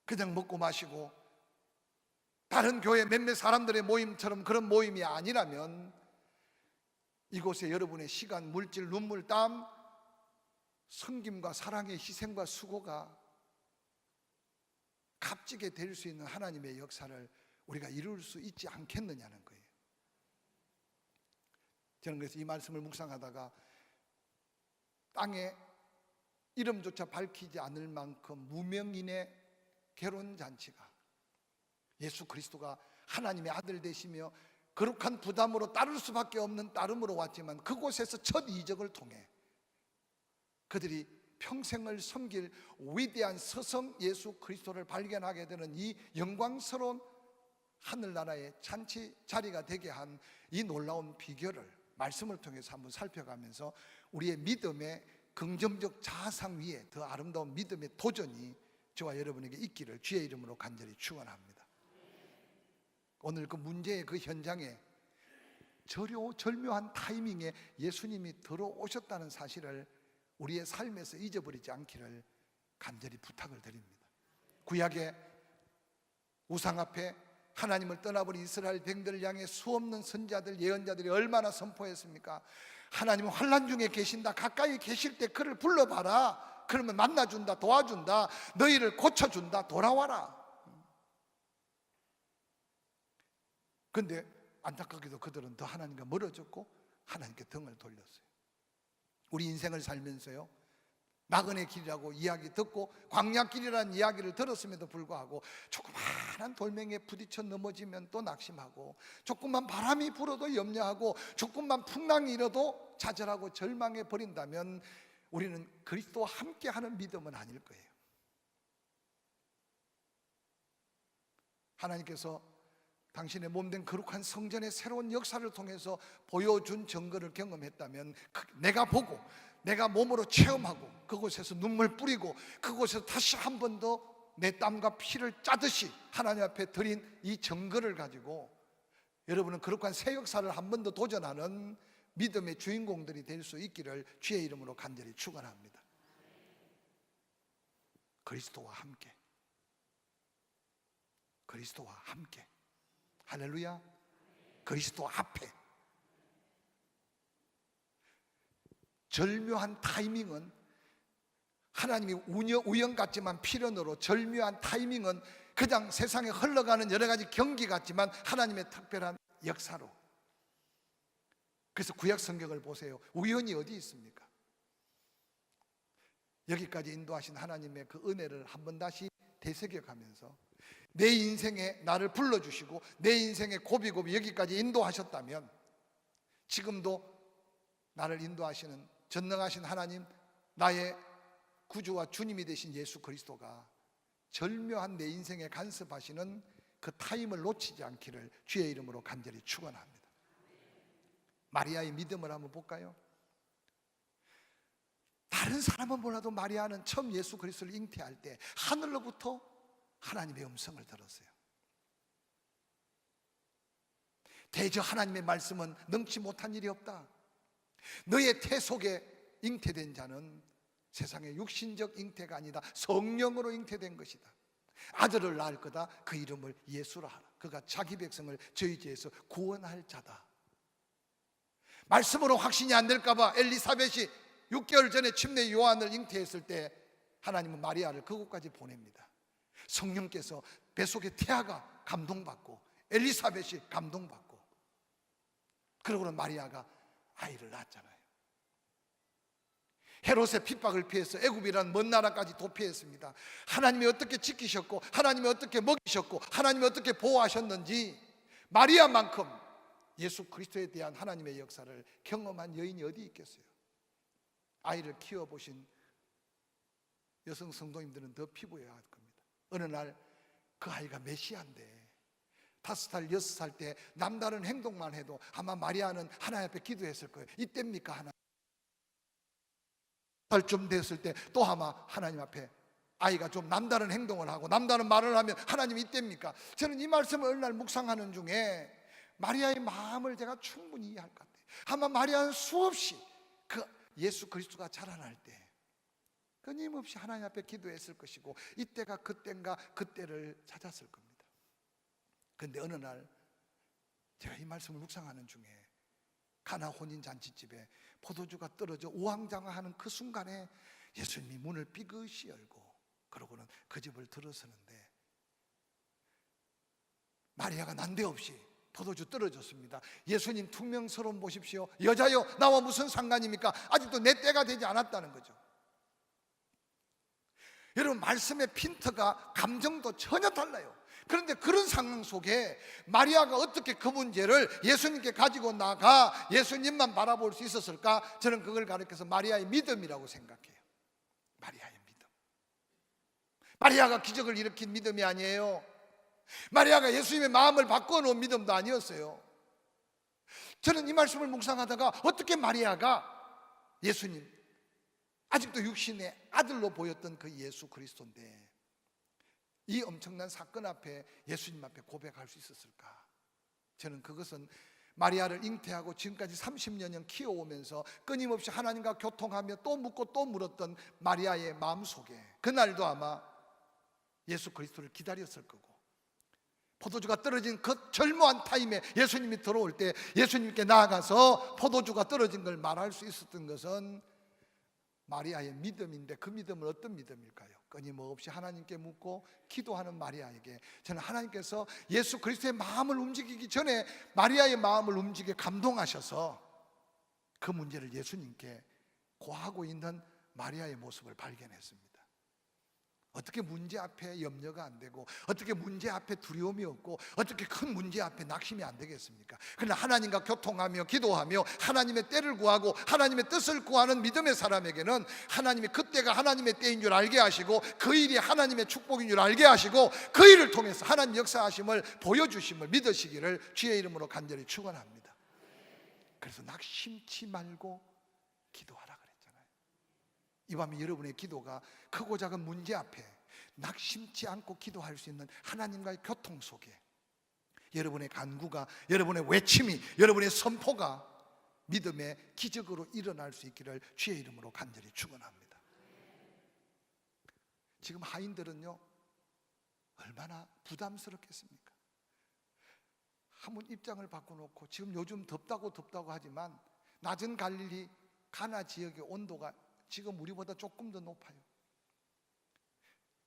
그냥 먹고 마시고 다른 교회 몇몇 사람들의 모임처럼 그런 모임이 아니라면 이곳에 여러분의 시간, 물질, 눈물, 땀, 섬김과 사랑의 희생과 수고가 값지게 될 수 있는 하나님의 역사를 우리가 이룰 수 있지 않겠느냐는 거예요. 저는 그래서 이 말씀을 묵상하다가 땅에 이름조차 밝히지 않을 만큼 무명인의 결혼잔치가 예수 그리스도가 하나님의 아들 되시며 거룩한 부담으로 따를 수밖에 없는 따름으로 왔지만 그곳에서 첫 이적을 통해 그들이 평생을 섬길 위대한 서성 예수 그리스도를 발견하게 되는 이 영광스러운 하늘나라의 잔치 자리가 되게 한 이 놀라운 비결을 말씀을 통해서 한번 살펴가면서 우리의 믿음의 긍정적 자상 위에 더 아름다운 믿음의 도전이 저와 여러분에게 있기를 주의 이름으로 간절히 축원합니다. 오늘 그 문제의 그 현장에 절묘한 타이밍에 예수님이 들어오셨다는 사실을 우리의 삶에서 잊어버리지 않기를 간절히 부탁을 드립니다. 구약의 우상 앞에 하나님을 떠나버린 이스라엘 백성들을 향해 수없는 선자들, 예언자들이 얼마나 선포했습니까? 하나님은 환난 중에 계신다. 가까이 계실 때 그를 불러봐라. 그러면 만나준다, 도와준다, 너희를 고쳐준다, 돌아와라. 그런데 안타깝게도 그들은 더 하나님과 멀어졌고 하나님께 등을 돌렸어요. 우리 인생을 살면서요, 나그네 길이라고 이야기 듣고 광야길이라는 이야기를 들었음에도 불구하고 조그마한 돌멩이에 부딪혀 넘어지면 또 낙심하고 조금만 바람이 불어도 염려하고 조금만 풍랑이 일어도 좌절하고 절망해 버린다면 우리는 그리스도와 함께하는 믿음은 아닐 거예요. 하나님께서 당신의 몸된 거룩한 성전의 새로운 역사를 통해서 보여준 증거를 경험했다면 내가 보고 내가 몸으로 체험하고 그곳에서 눈물 뿌리고 그곳에서 다시 한 번 더 내 땀과 피를 짜듯이 하나님 앞에 드린 이 증거를 가지고 여러분은 거룩한 새 역사를 한 번 더 도전하는 믿음의 주인공들이 될 수 있기를 주의 이름으로 간절히 축원합니다. 그리스도와 함께, 그리스도와 함께, 할렐루야. 그리스도 앞에. 절묘한 타이밍은 하나님이 우연 같지만 필연으로 절묘한 타이밍은 그냥 세상에 흘러가는 여러 가지 경기 같지만 하나님의 특별한 역사로. 그래서 구약 성경을 보세요. 우연이 어디 있습니까? 여기까지 인도하신 하나님의 그 은혜를 한번 다시 되새겨가면서 내 인생에 나를 불러주시고 내 인생에 고비고비 여기까지 인도하셨다면 지금도 나를 인도하시는 전능하신 하나님, 나의 구주와 주님이 되신 예수 그리스도가 절묘한 내 인생에 간섭하시는 그 타임을 놓치지 않기를 주의 이름으로 간절히 축원합니다. 마리아의 믿음을 한번 볼까요? 다른 사람은 몰라도 마리아는 처음 예수 그리스도를 잉태할 때 하늘로부터 하나님의 음성을 들었어요. 대저 하나님의 말씀은 능치 못한 일이 없다. 너의 태 속에 잉태된 자는 세상의 육신적 잉태가 아니다. 성령으로 잉태된 것이다. 아들을 낳을 거다. 그 이름을 예수라 하라. 그가 자기 백성을 저희 죄에서 구원할 자다. 말씀으로 확신이 안 될까 봐 엘리사벳이 6개월 전에 침례 요한을 잉태했을 때 하나님은 마리아를 그곳까지 보냅니다. 성령께서 뱃속에 태아가 감동받고 엘리사벳이 감동받고 그러고는 마리아가 아이를 낳았잖아요. 헤롯의 핍박을 피해서 애굽이라는 먼 나라까지 도피했습니다. 하나님이 어떻게 지키셨고, 하나님이 어떻게 먹이셨고, 하나님이 어떻게 보호하셨는지, 마리아만큼 예수 그리스도에 대한 하나님의 역사를 경험한 여인이 어디 있겠어요? 아이를 키워보신 여성 성도님들은 더 피부해야 할 겁니다. 어느 날 그 아이가 메시아인데 5살, 6살 때 남다른 행동만 해도 아마 마리아는 하나님 앞에 기도했을 거예요. 이때입니까? 하나님 살쯤 됐을 때 또 아마 하나님 앞에 아이가 좀 남다른 행동을 하고 남다른 말을 하면 하나님 이때입니까? 저는 이 말씀을 어느 날 묵상하는 중에 마리아의 마음을 제가 충분히 이해할 것 같아요. 아마 마리아는 수없이 그 예수 그리스도가 자라날 때 끊임없이 하나님 앞에 기도했을 것이고, 이때가 그때인가 그때를 찾았을 겁니다. 그런데 어느 날 제가 이 말씀을 묵상하는 중에 가나 혼인잔치집에 포도주가 떨어져 우왕좌왕하는 그 순간에 예수님이 문을 삐끗이 열고 그러고는 그 집을 들어서는데, 마리아가 난데없이 포도주 떨어졌습니다. 예수님 퉁명스러움 보십시오. 여자여, 나와 무슨 상관입니까? 아직도 내 때가 되지 않았다는 거죠. 여러분, 말씀의 핀트가 감정도 전혀 달라요. 그런데 그런 상황 속에 마리아가 어떻게 그 문제를 예수님께 가지고 나가 예수님만 바라볼 수 있었을까? 저는 그걸 가리켜서 마리아의 믿음이라고 생각해요. 마리아의 믿음. 마리아가 기적을 일으킨 믿음이 아니에요. 마리아가 예수님의 마음을 바꿔놓은 믿음도 아니었어요. 저는 이 말씀을 묵상하다가 어떻게 마리아가 예수님, 아직도 육신의 아들로 보였던 그 예수 그리스도인데 이 엄청난 사건 앞에 예수님 앞에 고백할 수 있었을까? 저는 그것은 마리아를 잉태하고 지금까지 30년을 키워오면서 끊임없이 하나님과 교통하며 또 묻고 또 물었던 마리아의 마음속에 그날도 아마 예수 그리스도를 기다렸을 거고, 포도주가 떨어진 그 절묘한 타임에 예수님이 들어올 때 예수님께 나아가서 포도주가 떨어진 걸 말할 수 있었던 것은 마리아의 믿음인데, 그 믿음은 어떤 믿음일까요? 끊임없이 하나님께 묻고 기도하는 마리아에게 저는 하나님께서 예수 그리스도의 마음을 움직이기 전에 마리아의 마음을 움직여 감동하셔서 그 문제를 예수님께 고하고 있는 마리아의 모습을 발견했습니다. 어떻게 문제 앞에 염려가 안 되고, 어떻게 문제 앞에 두려움이 없고, 어떻게 큰 문제 앞에 낙심이 안 되겠습니까? 그러나 하나님과 교통하며 기도하며 하나님의 때를 구하고 하나님의 뜻을 구하는 믿음의 사람에게는 하나님이 그때가 하나님의 때인 줄 알게 하시고, 그 일이 하나님의 축복인 줄 알게 하시고, 그 일을 통해서 하나님 역사하심을 보여주심을 믿으시기를 주의 이름으로 간절히 축원합니다. 그래서 낙심치 말고 기도하라 그랬잖아요. 이 밤에 여러분의 기도가 크고 작은 문제 앞에 낙심치 않고 기도할 수 있는 하나님과의 교통 속에 여러분의 간구가, 여러분의 외침이, 여러분의 선포가 믿음의 기적으로 일어날 수 있기를 주의 이름으로 간절히 축원합니다. 지금 하인들은요 얼마나 부담스럽겠습니까? 한번 입장을 바꿔놓고, 지금 요즘 덥다고 하지만 낮은 갈릴리 가나 지역의 온도가 지금 우리보다 조금 더 높아요.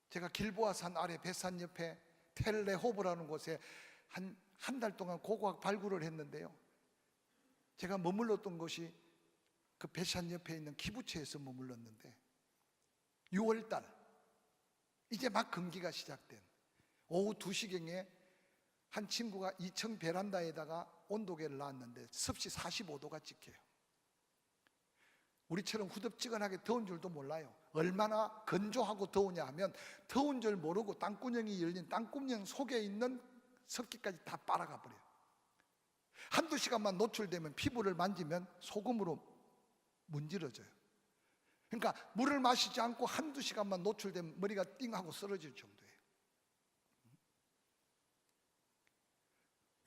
제가 길보아산 아래 벳산 옆에 텔레호브라는 곳에 한 달 동안 고고학 발굴을 했는데요, 제가 머물렀던 곳이 그 벳산 옆에 있는 키부츠에서 머물렀는데 6월달 이제 막 금기가 시작된 오후 2시경에 한 친구가 2층 베란다에다가 온도계를 놨는데 습시 45도가 찍혀요. 우리처럼 후덥지근하게 더운 줄도 몰라요. 얼마나 건조하고 더우냐 하면 더운 줄 모르고 땅구녕이 열린 땅구녕 속에 있는 습기까지 다 빨아가 버려요. 한두 시간만 노출되면 피부를 만지면 소금으로 문지러져요. 그러니까 물을 마시지 않고 한두 시간만 노출되면 머리가 띵하고 쓰러질 정도예요.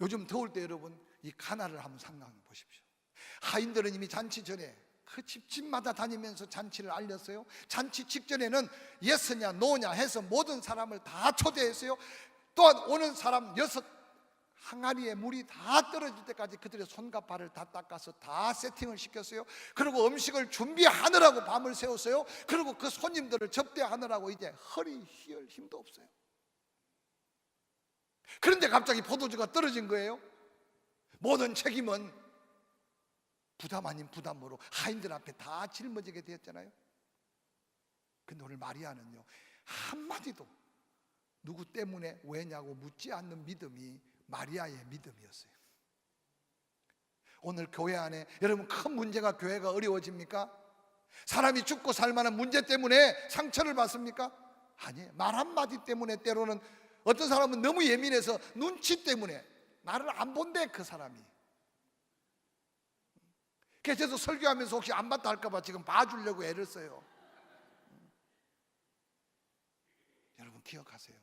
요즘 더울 때 여러분 이 가나를 한번 상상해 보십시오. 하인들은 이미 잔치 전에 그 집마다 다니면서 잔치를 알렸어요. 잔치 직전에는 예스냐 노냐 해서 모든 사람을 다 초대했어요. 또한 오는 사람 6 항아리에 물이 다 떨어질 때까지 그들의 손과 발을 다 닦아서 다 세팅을 시켰어요. 그리고 음식을 준비하느라고 밤을 새웠어요. 그리고 그 손님들을 접대하느라고 이제 허리 휘을 힘도 없어요. 그런데 갑자기 포도주가 떨어진 거예요. 모든 책임은 부담 아닌 부담으로 하인들 앞에 다 짊어지게 되었잖아요. 근데 오늘 마리아는요, 한마디도 누구 때문에 왜냐고 묻지 않는 믿음이 마리아의 믿음이었어요. 오늘 교회 안에 여러분 큰 문제가 교회가 어려워집니까? 사람이 죽고 살 만한 문제 때문에 상처를 받습니까? 아니에요. 말 한마디 때문에 때로는 어떤 사람은 너무 예민해서 눈치 때문에 나를 안 본대 그 사람이. 그래서 설교하면서 혹시 안 봤다 할까 봐 지금 봐주려고 애를 써요. 여러분 기억하세요.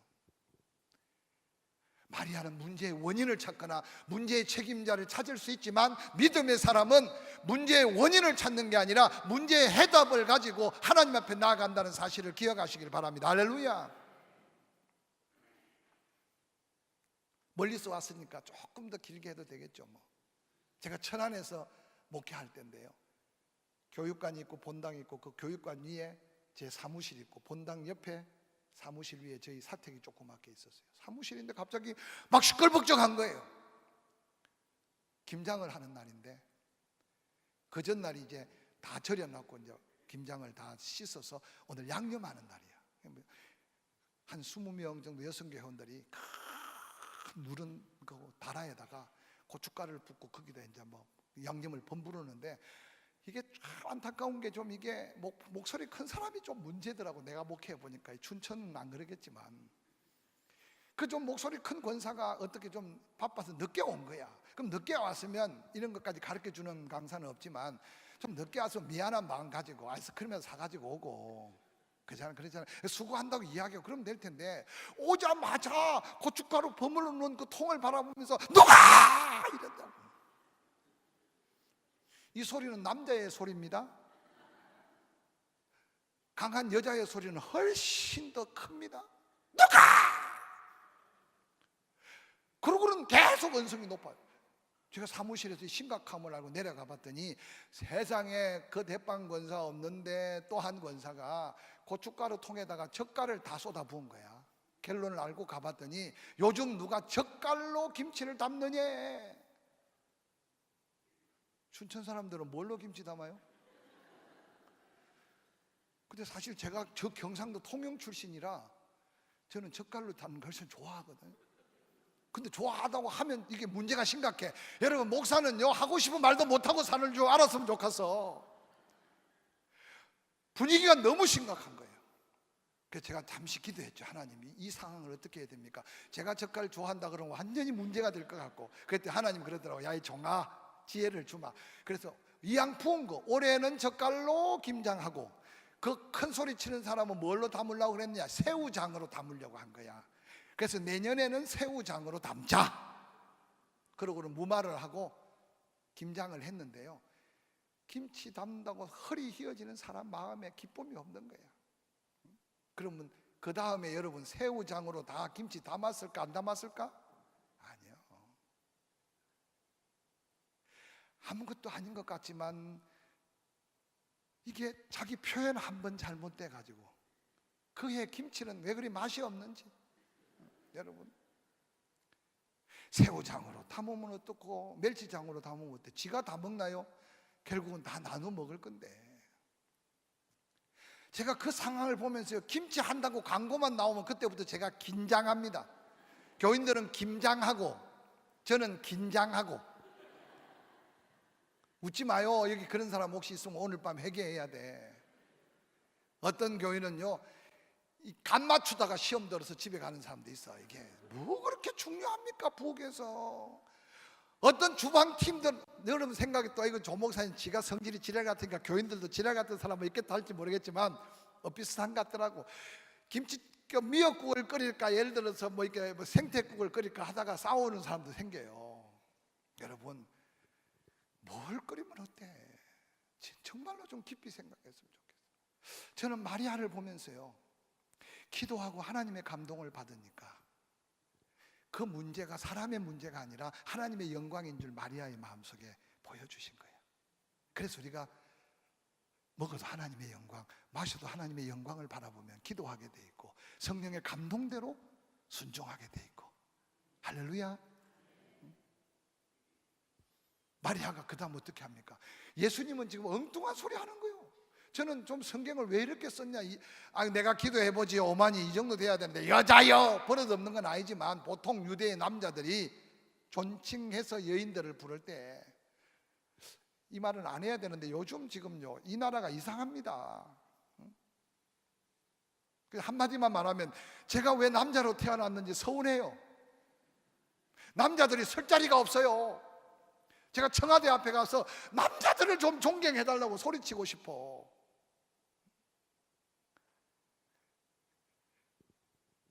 마리아는 문제의 원인을 찾거나 문제의 책임자를 찾을 수 있지만 믿음의 사람은 문제의 원인을 찾는 게 아니라 문제의 해답을 가지고 하나님 앞에 나아간다는 사실을 기억하시길 바랍니다. 할렐루야. 멀리서 왔으니까 조금 더 길게 해도 되겠죠. 제가 천안에서 목회할 때인데요, 교육관이 있고 본당이 있고 그 교육관 위에 제 사무실이 있고 본당 옆에 사무실 위에 저희 사택이 조그맣게 있었어요. 사무실인데 갑자기 막 시끌벅적한 거예요. 김장을 하는 날인데 그 전날이 이제 다 절여놨고 이제 김장을 다 씻어서 오늘 양념하는 날이야. 한 20명 정도 여성 회원들이 큰 누른 그 다라에다가 고춧가루를 붓고 거기다 이제 뭐 양념을 범부르는데 이게 참 안타까운 게 좀 이게 목소리 큰 사람이 좀 문제더라고. 내가 목회해 보니까 춘천은 안 그러겠지만 그 좀 목소리 큰 권사가 어떻게 좀 바빠서 늦게 온 거야. 그럼 늦게 왔으면 이런 것까지 가르쳐 주는 강사는 없지만 좀 늦게 와서 미안한 마음 가지고 아이스크림을 사가지고 오고 그렇잖아요. 수고한다고 이야기하고 그러면 될 텐데 오자마자 고춧가루 버물러 놓은 그 통을 바라보면서 누가 이런다고. 이 소리는 남자의 소리입니다. 강한 여자의 소리는 훨씬 더 큽니다. 누가! 그러고는 계속 언성이 높아요. 제가 사무실에서 심각함을 알고 내려가 봤더니 세상에 그 대빵 권사 없는데 또 한 권사가 고춧가루 통에다가 젓갈을 다 쏟아 부은 거야. 결론을 알고 가봤더니 요즘 누가 젓갈로 김치를 담느냐. 춘천 사람들은 뭘로 김치 담아요? 근데 사실 제가 저 경상도 통영 출신이라 저는 젓갈로 담는 걸 좋아하거든요. 근데 좋아하다고 하면 이게 문제가 심각해. 여러분 목사는요 하고 싶은 말도 못하고 사는 줄 알았으면 좋겠어. 분위기가 너무 심각한 거예요. 그래서 제가 잠시 기도했죠. 하나님이 이 상황을 어떻게 해야 됩니까? 제가 젓갈 좋아한다 그러면 완전히 문제가 될 것 같고, 그랬더니 하나님 그러더라고요. 야 이 종아 지혜를 주마. 그래서 이왕 부은 거 올해는 젓갈로 김장하고 그 큰 소리 치는 사람은 뭘로 담으려고 그랬냐? 새우장으로 담으려고 한 거야. 그래서 내년에는 새우장으로 담자. 그러고는 무마를 하고 김장을 했는데요, 김치 담는다고 허리 휘어지는 사람 마음에 기쁨이 없는 거야. 그러면 그 다음에 여러분 새우장으로 다 김치 담았을까 안 담았을까? 아니요. 아무것도 아닌 것 같지만 이게 자기 표현 한 번 잘못돼 가지고 그해 김치는 왜 그리 맛이 없는지. 여러분 새우장으로 담으면 어떻고 멸치장으로 담으면 어때? 지가 다 먹나요? 결국은 다 나눠 먹을 건데. 제가 그 상황을 보면서 김치 한다고 광고만 나오면 그때부터 제가 긴장합니다. 교인들은 김장하고 저는 긴장하고. 웃지 마요. 여기 그런 사람 혹시 있으면 오늘 밤 회개해야 돼. 어떤 교인은요 간 맞추다가 시험 들어서 집에 가는 사람도 있어. 이게 뭐 그렇게 중요합니까 부엌에서. 어떤 주방팀들 여러분 생각이 또 이거 조 목사님 지가 성질이 지랄 같으니까 교인들도 지랄 같은 사람은 있겠다 할지 모르겠지만 비슷한 것 같더라고. 김치 미역국을 끓일까 예를 들어서 뭐 이렇게 뭐 생태국을 끓일까 하다가 싸우는 사람도 생겨요. 여러분 뭘 끓이면 어때? 정말로 좀 깊이 생각했으면 좋겠어요. 저는 마리아를 보면서요 기도하고 하나님의 감동을 받으니까 그 문제가 사람의 문제가 아니라 하나님의 영광인 줄 마리아의 마음속에 보여주신 거예요. 그래서 우리가 먹어도 하나님의 영광, 마셔도 하나님의 영광을 바라보면 기도하게 돼 있고 성령의 감동대로 순종하게 돼 있고. 할렐루야. 마리아가 그 다음 어떻게 합니까? 예수님은 지금 엉뚱한 소리 하는 거예요. 저는 좀 성경을 왜 이렇게 썼냐, 내가 기도해보지 5만이 이 정도 돼야 되는데 여자여 버릇없는 건 아니지만 보통 유대의 남자들이 존칭해서 여인들을 부를 때 이 말은 안 해야 되는데 요즘 지금요 이 나라가 이상합니다. 한마디만 말하면 제가 왜 남자로 태어났는지 서운해요. 남자들이 설 자리가 없어요. 제가 청와대 앞에 가서 남자들을 좀 존경해달라고 소리치고 싶어.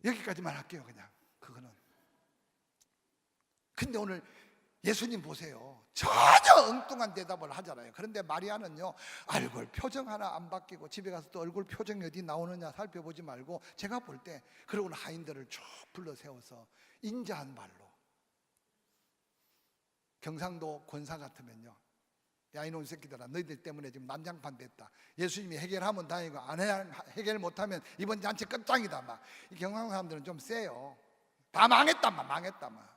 여기까지만 할게요. 그냥 그거는. 근데 오늘 예수님 보세요. 전혀 엉뚱한 대답을 하잖아요. 그런데 마리아는요 얼굴 표정 하나 안 바뀌고 집에 가서 또 얼굴 표정이 어디 나오느냐 살펴보지 말고 제가 볼 때 그러고는 하인들을 쭉 불러 세워서 인자한 말로, 경상도 권사 같으면요 야 이놈 새끼들아 너희들 때문에 지금 난장판 됐다. 예수님이 해결하면 다행이고 안 해결 못하면 이번 잔치 끝장이다. 막 이 경상도 사람들은 좀 세요. 다 망했다 막 망했다 막.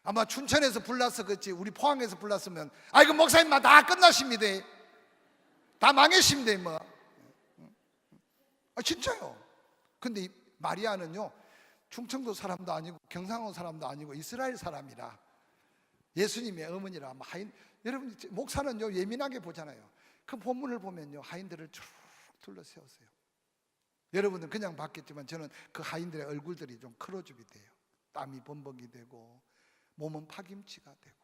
아마 춘천에서 불났어 그렇지 우리 포항에서 불났으면 아이고 목사님 다 끝나십니다. 다 망했습니다 뭐. 진짜요. 근데 이 마리아는요 충청도 사람도 아니고 경상도 사람도 아니고 이스라엘 사람이라 예수님의 어머니라 하인, 여러분 목사는요 예민하게 보잖아요. 그 본문을 보면요 하인들을 쭉 둘러세웠어요. 여러분은 그냥 봤겠지만 저는 그 하인들의 얼굴들이 좀 크로줍이 돼요. 땀이 범벅이 되고 몸은 파김치가 되고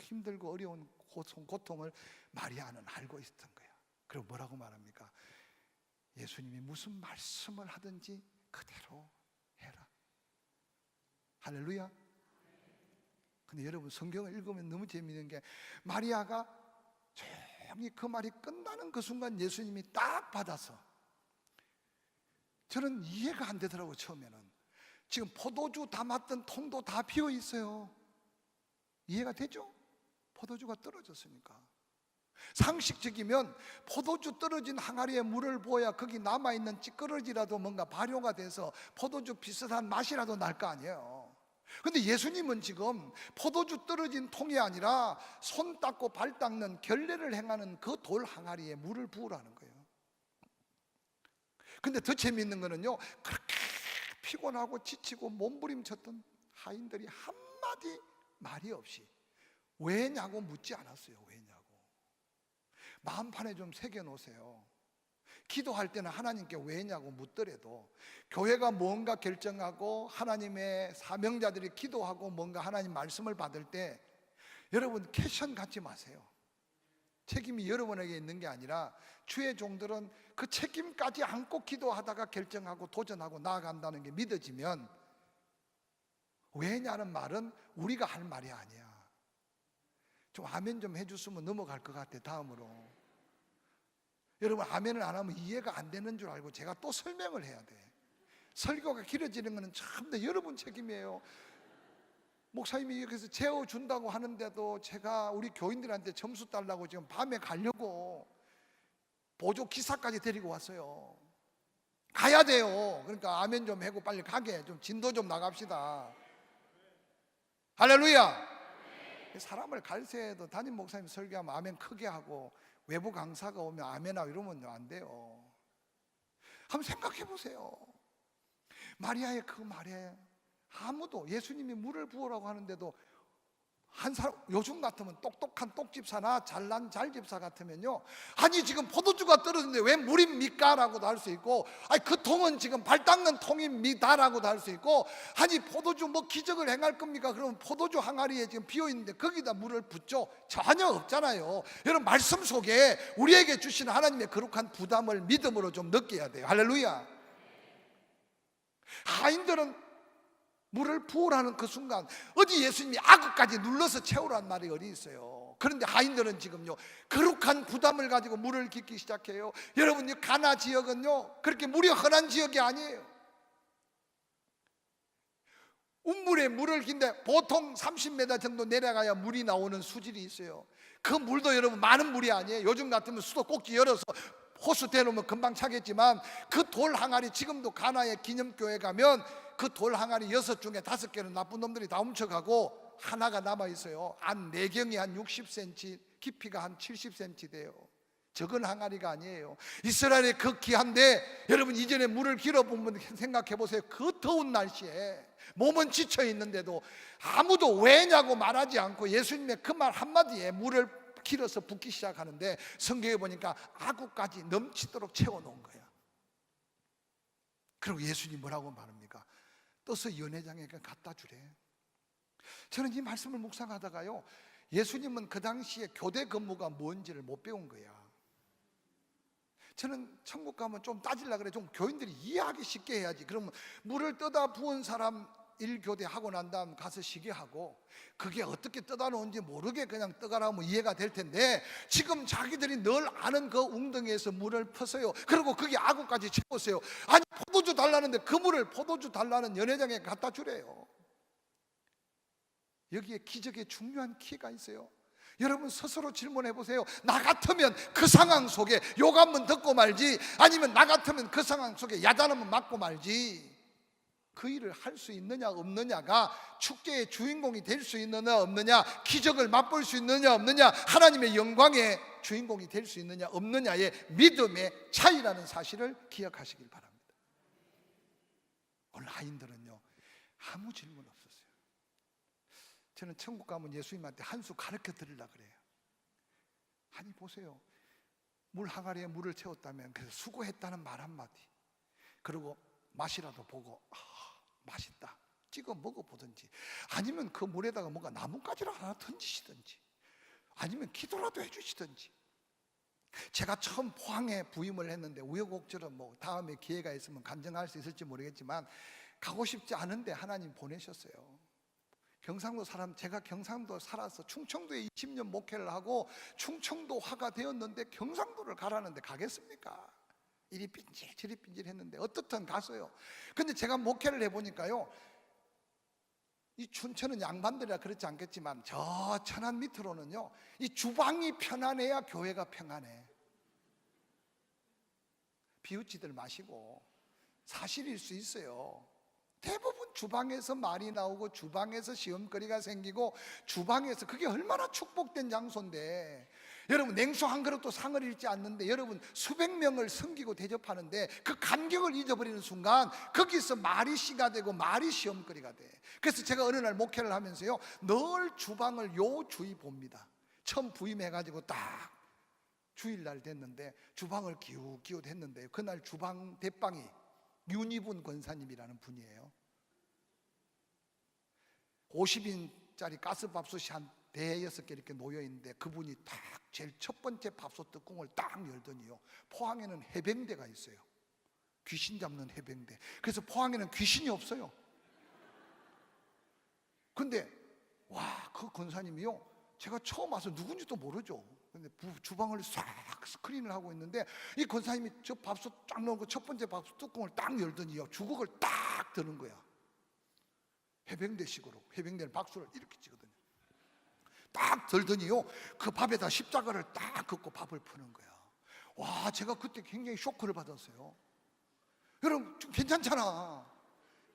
힘들고 어려운 고통을 마리아는 알고 있었던 거야. 그리고 뭐라고 말합니까? 예수님이 무슨 말씀을 하든지 그대로 해라. 할렐루야. 근데 여러분 성경을 읽으면 너무 재미있는 게 마리아가 조용히 그 말이 끝나는 그 순간 예수님이 딱 받아서, 저는 이해가 안 되더라고요. 처음에는 지금 포도주 담았던 통도 다 비어 있어요. 이해가 되죠? 포도주가 떨어졌으니까. 상식적이면 포도주 떨어진 항아리에 물을 부어야 거기 남아있는 찌꺼러지라도 뭔가 발효가 돼서 포도주 비슷한 맛이라도 날 거 아니에요. 근데 예수님은 지금 포도주 떨어진 통이 아니라 손 닦고 발 닦는 결례를 행하는 그 돌 항아리에 물을 부으라는 거예요. 근데 더 재미있는 거는요, 그렇게 피곤하고 지치고 몸부림쳤던 하인들이 한마디 말이 없이 왜냐고 묻지 않았어요. 왜냐고. 마음판에 좀 새겨놓으세요. 기도할 때는 하나님께 왜냐고 묻더라도 교회가 뭔가 결정하고 하나님의 사명자들이 기도하고 뭔가 하나님 말씀을 받을 때 여러분 캐션 갖지 마세요. 책임이 여러분에게 있는 게 아니라 주의 종들은 그 책임까지 안고 기도하다가 결정하고 도전하고 나아간다는 게 믿어지면 왜냐는 말은 우리가 할 말이 아니야. 좀 아멘 좀 해줬으면 넘어갈 것 같아. 다음으로 여러분 아멘을 안 하면 이해가 안 되는 줄 알고 제가 또 설명을 해야 돼. 설교가 길어지는 것은 전부 여러분 책임이에요. 목사님이 여기서 재워준다고 하는데도 제가 우리 교인들한테 점수 달라고 지금 밤에 가려고 보조 기사까지 데리고 왔어요. 가야 돼요. 그러니까 아멘 좀 하고 빨리 가게, 좀 진도 좀 나갑시다. 할렐루야. 사람을 갈세해도 담임 목사님 설교하면 아멘 크게 하고 외부 강사가 오면 아멘하고 이러면 안 돼요. 한번 생각해 보세요. 마리아의 그 말에 아무도, 예수님이 물을 부으라고 하는데도 한 사람, 요즘 같으면 똑똑한 똑집사나 잘난 잘집사 같으면요, 아니 지금 포도주가 떨어졌는데 왜 물입니까? 라고도 할 수 있고, 아니 그 통은 지금 발 닦는 통입니다 라고도 할 수 있고, 아니 포도주 뭐 기적을 행할 겁니까? 그러면 포도주 항아리에 지금 비어있는데 거기다 물을 붓죠? 전혀 없잖아요. 여러분 말씀 속에 우리에게 주시는 하나님의 거룩한 부담을 믿음으로 좀 느껴야 돼요. 할렐루야. 하인들은 물을 부으라는 그 순간 어디 예수님이 악어까지 눌러서 채우라는 말이 어디 있어요. 그런데 하인들은 지금요 거룩한 부담을 가지고 물을 깃기 시작해요. 여러분 이 가나 지역은요 그렇게 물이 흔한 지역이 아니에요. 운물에 물을 긴데 보통 30m 정도 내려가야 물이 나오는 수질이 있어요. 그 물도 여러분 많은 물이 아니에요. 요즘 같으면 수도 꼭지 열어서 호수 대놓으면 금방 차겠지만 그 돌 항아리, 지금도 가나의 기념교회 가면 그 돌 항아리 6 중에 5개는 나쁜 놈들이 다 훔쳐가고 하나가 남아있어요. 안 내경이 한 60cm, 깊이가 한 70cm 돼요. 적은 항아리가 아니에요. 이스라엘의 그 귀한데, 여러분 이전에 물을 길어보면 생각해 보세요. 그 더운 날씨에 몸은 지쳐 있는데도 아무도 왜냐고 말하지 않고 예수님의 그 말 한마디에 물을 길어서 붓기 시작하는데, 성경에 보니까 아구까지 넘치도록 채워놓은 거야. 그리고 예수님 뭐라고 말합니까? 떠서 연회장에게 갖다 주래. 저는 이 말씀을 묵상하다가요, 예수님은 그 당시에 교대 근무가 뭔지를 못 배운 거야. 저는 천국 가면 좀 따지려고 그래. 좀 교인들이 이해하기 쉽게 해야지. 그러면 물을 떠다 부은 사람 1교대 하고 난 다음 가서 쉬게 하고, 그게 어떻게 떠다 놓은지 모르게 그냥 떠가라면 이해가 될 텐데, 지금 자기들이 늘 아는 그 웅덩이에서 물을 퍼서요, 그리고 그게 아구까지 채웠어요. 아니 포도주 달라는데 그 물을 포도주 달라는 연회장에 갖다 주래요. 여기에 기적의 중요한 키가 있어요. 여러분 스스로 질문해 보세요. 나 같으면 그 상황 속에 욕 한번 듣고 말지, 아니면 나 같으면 그 상황 속에 야단 한번 맞고 말지, 그 일을 할 수 있느냐 없느냐가 축제의 주인공이 될 수 있느냐 없느냐, 기적을 맛볼 수 있느냐 없느냐, 하나님의 영광의 주인공이 될 수 있느냐 없느냐의 믿음의 차이라는 사실을 기억하시길 바랍니다. 오늘 하인들은요 아무 질문 없었어요. 저는 천국 가면 예수님한테 한 수 가르쳐 드리려고 그래요. 아니 보세요, 물 항아리에 물을 채웠다면 그래서 수고했다는 말 한마디, 그리고 맛이라도 보고 맛있다 찍어 먹어보든지, 아니면 그 물에다가 뭔가 나뭇가지를 하나 던지시든지, 아니면 기도라도 해주시든지. 제가 처음 포항에 부임을 했는데 우여곡절은 뭐 다음에 기회가 있으면 간증할 수 있을지 모르겠지만 가고 싶지 않은데 하나님 보내셨어요. 경상도 사람, 제가 경상도 살아서 충청도에 20년 목회를 하고 충청도 화가 되었는데 경상도를 가라는데 가겠습니까? 이리 빈질 저리 빈질 했는데 어떻든 갔어요. 근데 제가 목회를 해보니까요, 이 춘천은 양반들이라 그렇지 않겠지만 저 천안 밑으로는요, 이 주방이 편안해야 교회가 평안해. 비웃지들 마시고 사실일 수 있어요. 대부분 주방에서 말이 나오고 주방에서 시험거리가 생기고 주방에서, 그게 얼마나 축복된 장소인데, 여러분 냉수 한 그릇도 상을 잃지 않는데 여러분 수백 명을 섬기고 대접하는데 그 간격을 잊어버리는 순간 거기서 말이 씨가 되고 말이 시험거리가 돼. 그래서 제가 어느 날 목회를 하면서요 늘 주방을 요 주위 봅니다. 처음 부임해가지고 딱 주일날 됐는데 주방을 기웃기웃 했는데, 그날 주방 대빵이 윤희분 권사님이라는 분이에요. 50인짜리 가스밥솥이 한 대여섯 개 이렇게 놓여있는데, 그분이 딱 제일 첫 번째 밥솥 뚜껑을 딱 열더니요, 포항에는 해병대가 있어요. 귀신 잡는 해병대. 그래서 포항에는 귀신이 없어요. 근데 와, 그 권사님이요, 제가 처음 와서 누군지도 모르죠. 근데 주방을 싹 스크린을 하고 있는데 이 권사님이 저 밥솥 쫙 넣은 거 첫 번째 밥솥 뚜껑을 딱 열더니요, 주걱을 딱 드는 거야. 해병대식으로. 해병대는 박수를 이렇게 치거든요. 딱 들더니요, 그 밥에다 십자가를 딱 긋고 밥을 푸는 거야. 와, 제가 그때 굉장히 쇼크를 받았어요. 여러분 좀 괜찮잖아.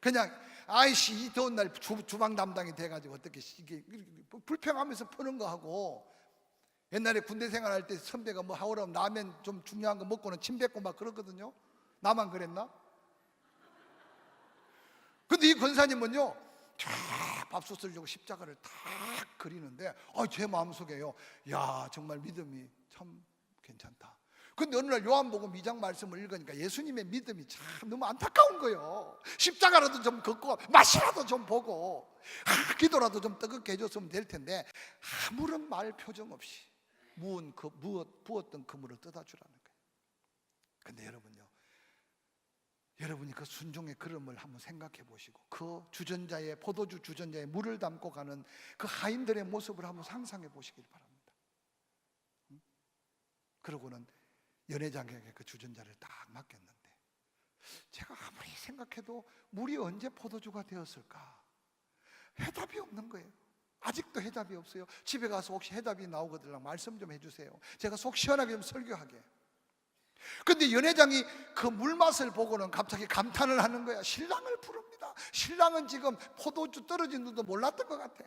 그냥 아이씨 이 더운 날 주방 담당이 돼가지고 어떻게 이게 불평하면서 푸는 거 하고, 옛날에 군대 생활할 때 선배가 뭐 하오라면 라면 좀 중요한 거 먹고는 침 뱉고 막 그러거든요. 나만 그랬나? 근데 이 권사님은요 쫙 밥솥을 주고 십자가를 탁 그리는데 제 마음속에요, 야 정말 믿음이 참 괜찮다. 근데 어느 날 요한복음 2장 말씀을 읽으니까 예수님의 믿음이 참 너무 안타까운 거예요. 십자가라도 좀 걷고 맛이라도 좀 보고 기도라도 좀 뜨겁게 해줬으면 될 텐데 아무런 말 표정 없이 부었던 그물을 뜯어 주라는 거예요. 근데 여러분요, 여러분이 그 순종의 걸음을 한번 생각해 보시고 그 주전자에, 포도주 주전자에 물을 담고 가는 그 하인들의 모습을 한번 상상해 보시길 바랍니다. 그러고는 연회장에게 그 주전자를 딱 맡겼는데, 제가 아무리 생각해도 물이 언제 포도주가 되었을까? 해답이 없는 거예요. 아직도 해답이 없어요. 집에 가서 혹시 해답이 나오거든요 말씀 좀 해주세요. 제가 속 시원하게 좀 설교하게. 근데 연회장이 그 물맛을 보고는 갑자기 감탄을 하는 거야. 신랑을 부릅니다. 신랑은 지금 포도주 떨어진 줄도 몰랐던 것 같아.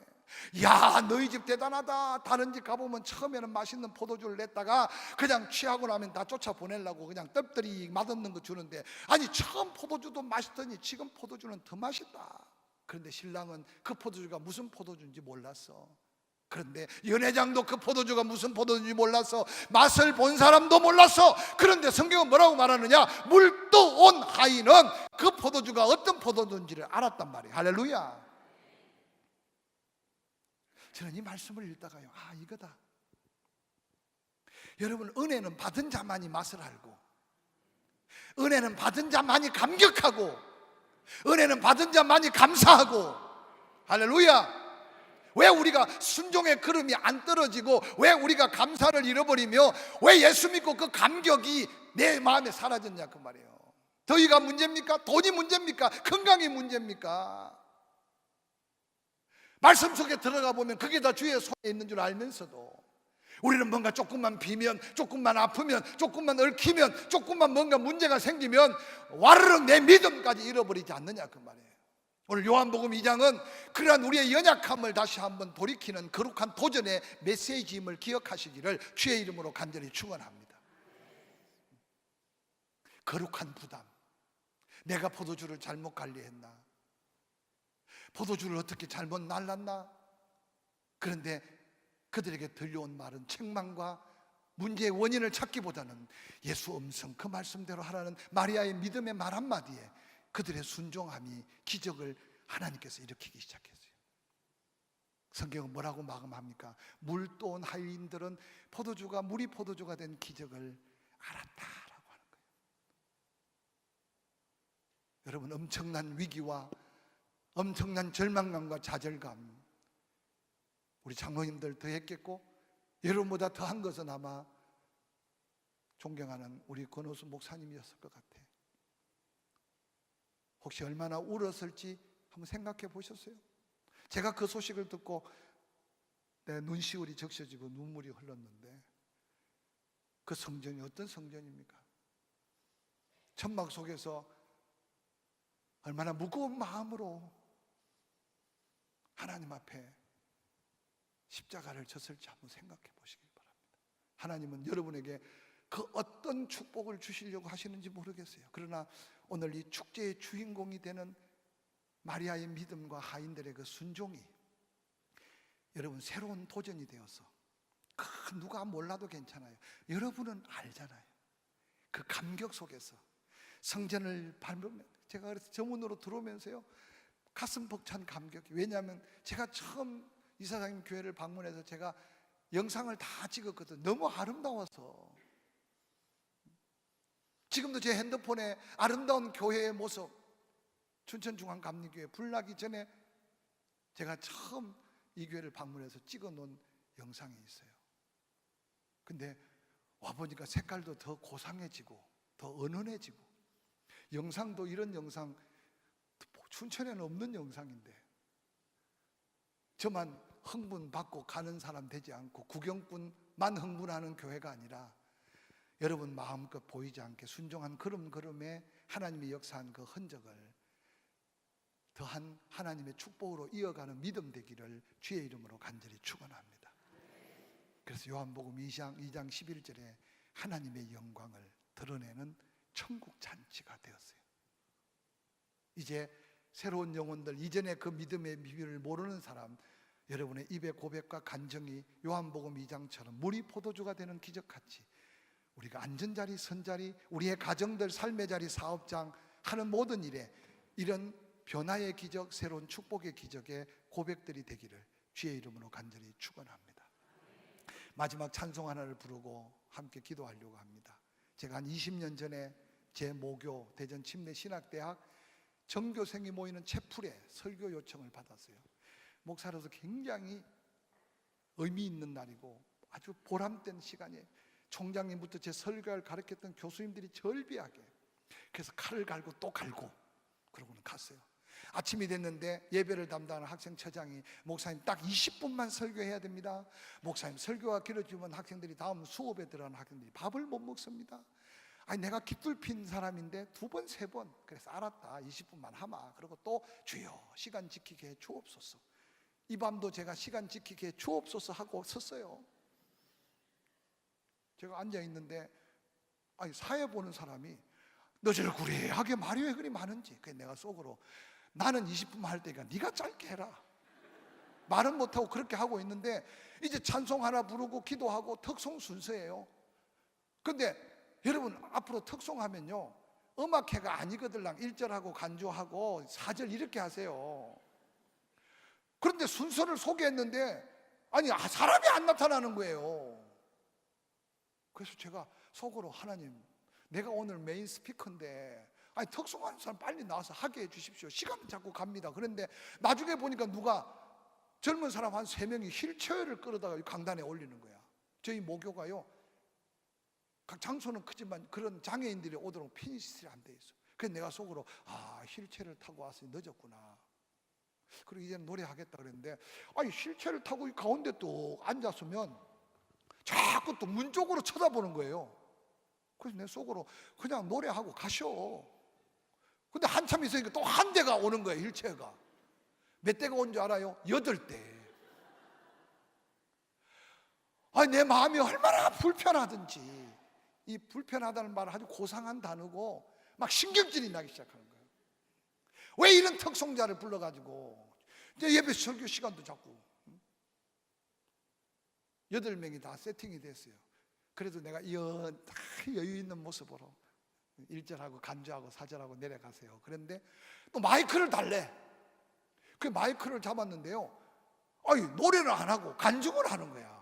야, 너희 집 대단하다. 다른 집 가보면 처음에는 맛있는 포도주를 냈다가 그냥 취하고 나면 다 쫓아보내려고 그냥 떡들이 맛없는 거 주는데, 아니 처음 포도주도 맛있더니 지금 포도주는 더 맛있다. 그런데 신랑은 그 포도주가 무슨 포도주인지 몰랐어. 그런데 연회장도 그 포도주가 무슨 포도주인지 몰랐어. 맛을 본 사람도 몰랐어. 그런데 성경은 뭐라고 말하느냐? 물도 온 하인은 그 포도주가 어떤 포도주인지를 알았단 말이에요. 할렐루야. 저는 이 말씀을 읽다가요, 아, 이거다. 여러분, 은혜는 받은 자만이 맛을 알고, 은혜는 받은 자만이 감격하고, 은혜는 받은 자만이 감사하고. 할렐루야. 왜 우리가 순종의 걸음이 안 떨어지고, 왜 우리가 감사를 잃어버리며, 왜 예수 믿고 그 감격이 내 마음에 사라졌냐 그 말이에요. 더위가 문제입니까? 돈이 문제입니까? 건강이 문제입니까? 말씀 속에 들어가 보면 그게 다 주의 손에 있는 줄 알면서도 우리는 뭔가 조금만 비면, 조금만 아프면, 조금만 얽히면, 조금만 뭔가 문제가 생기면 와르륵 내 믿음까지 잃어버리지 않느냐 그 말이에요. 오늘 요한복음 2장은 그러한 우리의 연약함을 다시 한번 돌이키는 거룩한 도전의 메시지임을 기억하시기를 주의 이름으로 간절히 축원합니다. 거룩한 부담. 내가 포도주를 잘못 관리했나? 포도주를 어떻게 잘못 날랐나? 그런데 그들에게 들려온 말은 책망과 문제의 원인을 찾기보다는 예수 음성, 그 말씀대로 하라는 마리아의 믿음의 말 한마디에 그들의 순종함이 기적을 하나님께서 일으키기 시작했어요. 성경은 뭐라고 마감합니까? 물도 온 하인들은 포도주가 물이 포도주가 된 기적을 알았다라고 하는 거예요. 여러분, 엄청난 위기와 엄청난 절망감과 좌절감, 우리 장로님들 더 했겠고 여러분보다 더한 것은 아마 존경하는 우리 권호수 목사님이었을 것 같아. 혹시 얼마나 울었을지 한번 생각해 보셨어요? 제가 그 소식을 듣고 내 눈시울이 적셔지고 눈물이 흘렀는데, 그 성전이 어떤 성전입니까? 천막 속에서 얼마나 무거운 마음으로 하나님 앞에 십자가를 졌을지 한번 생각해 보시기 바랍니다. 하나님은 여러분에게 그 어떤 축복을 주시려고 하시는지 모르겠어요. 그러나 오늘 이 축제의 주인공이 되는 마리아의 믿음과 하인들의 그 순종이 여러분 새로운 도전이 되어서, 누가 몰라도 괜찮아요. 여러분은 알잖아요. 그 감격 속에서 성전을 밟으면, 제가 그래서 저문으로 들어오면서요 가슴 벅찬 감격이. 왜냐하면 제가 처음 이사장님 교회를 방문해서 제가 영상을 다 찍었거든. 너무 아름다워서. 지금도 제 핸드폰에 아름다운 교회의 모습, 춘천중앙감리교회 불나기 전에 제가 처음 이 교회를 방문해서 찍어놓은 영상이 있어요. 근데 와보니까 색깔도 더 고상해지고 더 은은해지고, 영상도 이런 영상 춘천에는 없는 영상인데, 저만 흥분받고 가는 사람 되지 않고 구경꾼만 흥분하는 교회가 아니라 여러분 마음껏 보이지 않게 순종한 걸음걸음에 하나님이 역사한 그 흔적을 더한 하나님의 축복으로 이어가는 믿음 되기를 주의 이름으로 간절히 축원합니다. 그래서 요한복음 2장 11절에 하나님의 영광을 드러내는 천국 잔치가 되었어요. 이제 새로운 영혼들, 이전에 그 믿음의 비밀을 모르는 사람, 여러분의 입의 고백과 간정이 요한복음 2장처럼 물이 포도주가 되는 기적같이 우리가 앉은 자리, 선 자리, 우리의 가정들, 삶의 자리, 사업장 하는 모든 일에 이런 변화의 기적, 새로운 축복의 기적의 고백들이 되기를 주의 이름으로 간절히 축원합니다. 마지막 찬송 하나를 부르고 함께 기도하려고 합니다. 제가 한 20년 전에 제 모교 대전 침례신학대학 전교생이 모이는 채플에 설교 요청을 받았어요. 목사로서 굉장히 의미 있는 날이고 아주 보람된 시간이에요. 총장님부터 제 설교를 가르쳤던 교수님들이 절비하게, 그래서 칼을 갈고 또 갈고 그러고는 갔어요. 아침이 됐는데 예배를 담당하는 학생처장이, 목사님 딱 20분만 설교해야 됩니다. 목사님 설교가 길어지면 학생들이 다음 수업에 들어가는 학생들이 밥을 못 먹습니다. 아니 내가 깃들핀 사람인데 두 번, 세 번 그래서 알았다 20분만 하마. 그리고 또 주여 시간 지키게 해 주옵소서. 이 밤도 제가 시간 지키게 해 주옵소서 하고 섰어요. 제가 앉아있는데 아니 사회 보는 사람이 너저를 구레하게 말이 왜 그리 많은지. 그래 내가 속으로 나는 20분만 할 때니까 네가 짧게 해라. 말은 못하고 그렇게 하고 있는데 이제 찬송 하나 부르고 기도하고 특송 순서예요. 근데 여러분 앞으로 특송하면요 음악회가 아니거들랑 1절하고 간주하고 4절 이렇게 하세요. 그런데 순서를 소개했는데 아니 사람이 안 나타나는 거예요. 그래서 제가 속으로 하나님 내가 오늘 메인 스피커인데 아니 특송하는 사람 빨리 나와서 하게 해주십시오. 시간은 자꾸 갑니다. 그런데 나중에 보니까 누가 젊은 사람 한 3명이 휠체어를 끌어다가 강단에 올리는 거야. 저희 모교가요 각 장소는 크지만 그런 장애인들이 오도록 피니시설이 안 돼 있어. 그래서 내가 속으로 휠체어를 타고 왔으니 늦었구나. 그리고 이제는 노래하겠다 그랬는데 아니 휠체어를 타고 이 가운데 또 앉았으면 자꾸 또 문 쪽으로 쳐다보는 거예요. 그래서 내 속으로 그냥 노래하고 가셔. 근데 한참 있으니까 또 한 대가 오는 거예요. 휠체어가 몇 대가 온 줄 알아요? 8대. 아니 내 마음이 얼마나 불편하든지 이 불편하다는 말은 아주 고상한 단어고 막 신경질이 나기 시작하는 거예요. 왜 이런 특송자를 불러가지고 이제 예배 설교 시간도 자꾸 8명이 다 세팅이 됐어요. 그래도 내가 여유 있는 모습으로 1절하고 간주하고 4절하고 내려가세요. 그런데 또 마이크를 달래. 그 마이크를 잡았는데요 아니 노래를 안 하고 간증을 하는 거야.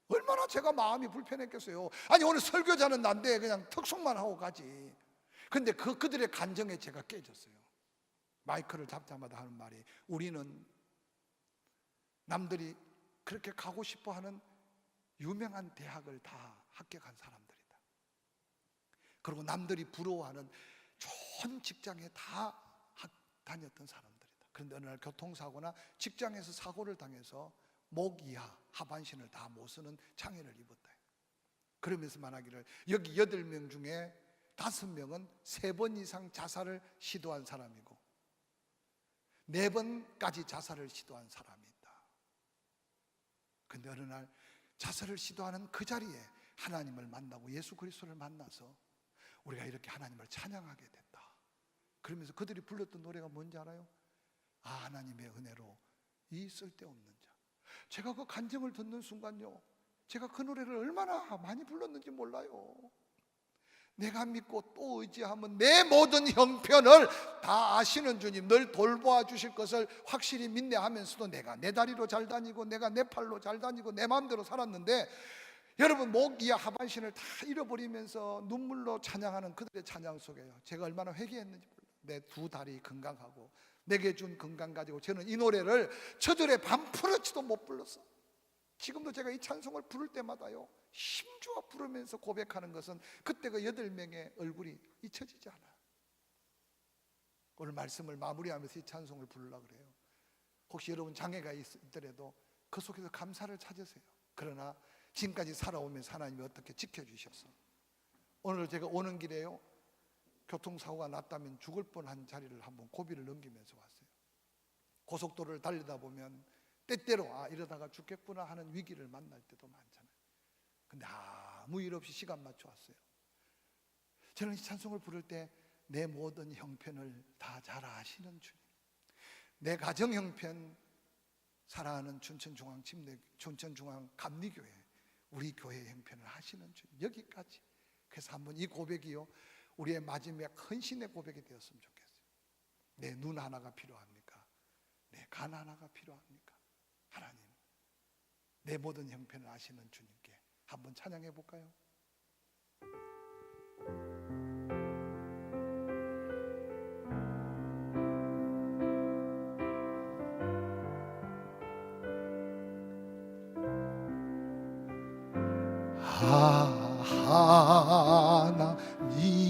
얼마나 제가 마음이 불편했겠어요. 아니 오늘 설교자는 난데 그냥 특송만 하고 가지. 근데 그들의 간증에 제가 깨졌어요. 마이크를 잡자마자 하는 말이 우리는 남들이 그렇게 가고 싶어하는 유명한 대학을 다 합격한 사람들이다. 그리고 남들이 부러워하는 좋은 직장에 다 다녔던 사람들이다. 그런데 어느 날 교통사고나 직장에서 사고를 당해서 목 이하 하반신을 다 못 쓰는 장애를 입었다. 그러면서 말하기를 여기 8명 중에 5명은 3번 이상 자살을 시도한 사람이고 4번까지 자살을 시도한 사람이 있다. 그런데 어느 날 자살을 시도하는 그 자리에 하나님을 만나고 예수 그리스도를 만나서 우리가 이렇게 하나님을 찬양하게 됐다. 그러면서 그들이 불렀던 노래가 뭔지 알아요? 하나님의 은혜로 이 쓸데없는 자. 제가 그 간증을 듣는 순간요 제가 그 노래를 얼마나 많이 불렀는지 몰라요. 내가 믿고 또 의지하면 내 모든 형편을 다 아시는 주님 늘 돌보아 주실 것을 확실히 믿네 하면서도 내가 내 다리로 잘 다니고 내가 내 팔로 잘 다니고 내 마음대로 살았는데 여러분 목 이하 하반신을 다 잃어버리면서 눈물로 찬양하는 그들의 찬양 속에요 제가 얼마나 회개했는지 몰라요. 내 2 다리 건강하고 내게 준 건강 가지고 저는 이 노래를 저절에 반푸르치도 못 불렀어. 지금도 제가 이 찬송을 부를 때마다요 힘주어 부르면서 고백하는 것은 그때 그 8명의 얼굴이 잊혀지지 않아요. 오늘 말씀을 마무리하면서 이 찬송을 부르려고 그래요. 혹시 여러분 장애가 있더라도 그 속에서 감사를 찾으세요. 그러나 지금까지 살아오면서 하나님이 어떻게 지켜주셔서 오늘 제가 오는 길에요 교통사고가 났다면 죽을 뻔한 자리를 한번 고비를 넘기면서 왔어요. 고속도로를 달리다 보면 때때로 이러다가 죽겠구나 하는 위기를 만날 때도 많잖아요. 근데 아무 일 없이 시간 맞춰 왔어요. 저는 이 찬송을 부를 때 내 모든 형편을 다 잘 아시는 주님, 내 가정 형편, 사랑하는 춘천중앙 감리교회 우리 교회 형편을 하시는 주님, 여기까지. 그래서 한번 이 고백이요 우리의 마지막 헌신의 고백이 되었으면 좋겠어요. 내 눈 하나가 필요합니까? 내 간 하나가 필요합니까? 하나님, 내 모든 형편을 아시는 주님께 한번 찬양해 볼까요? 하나님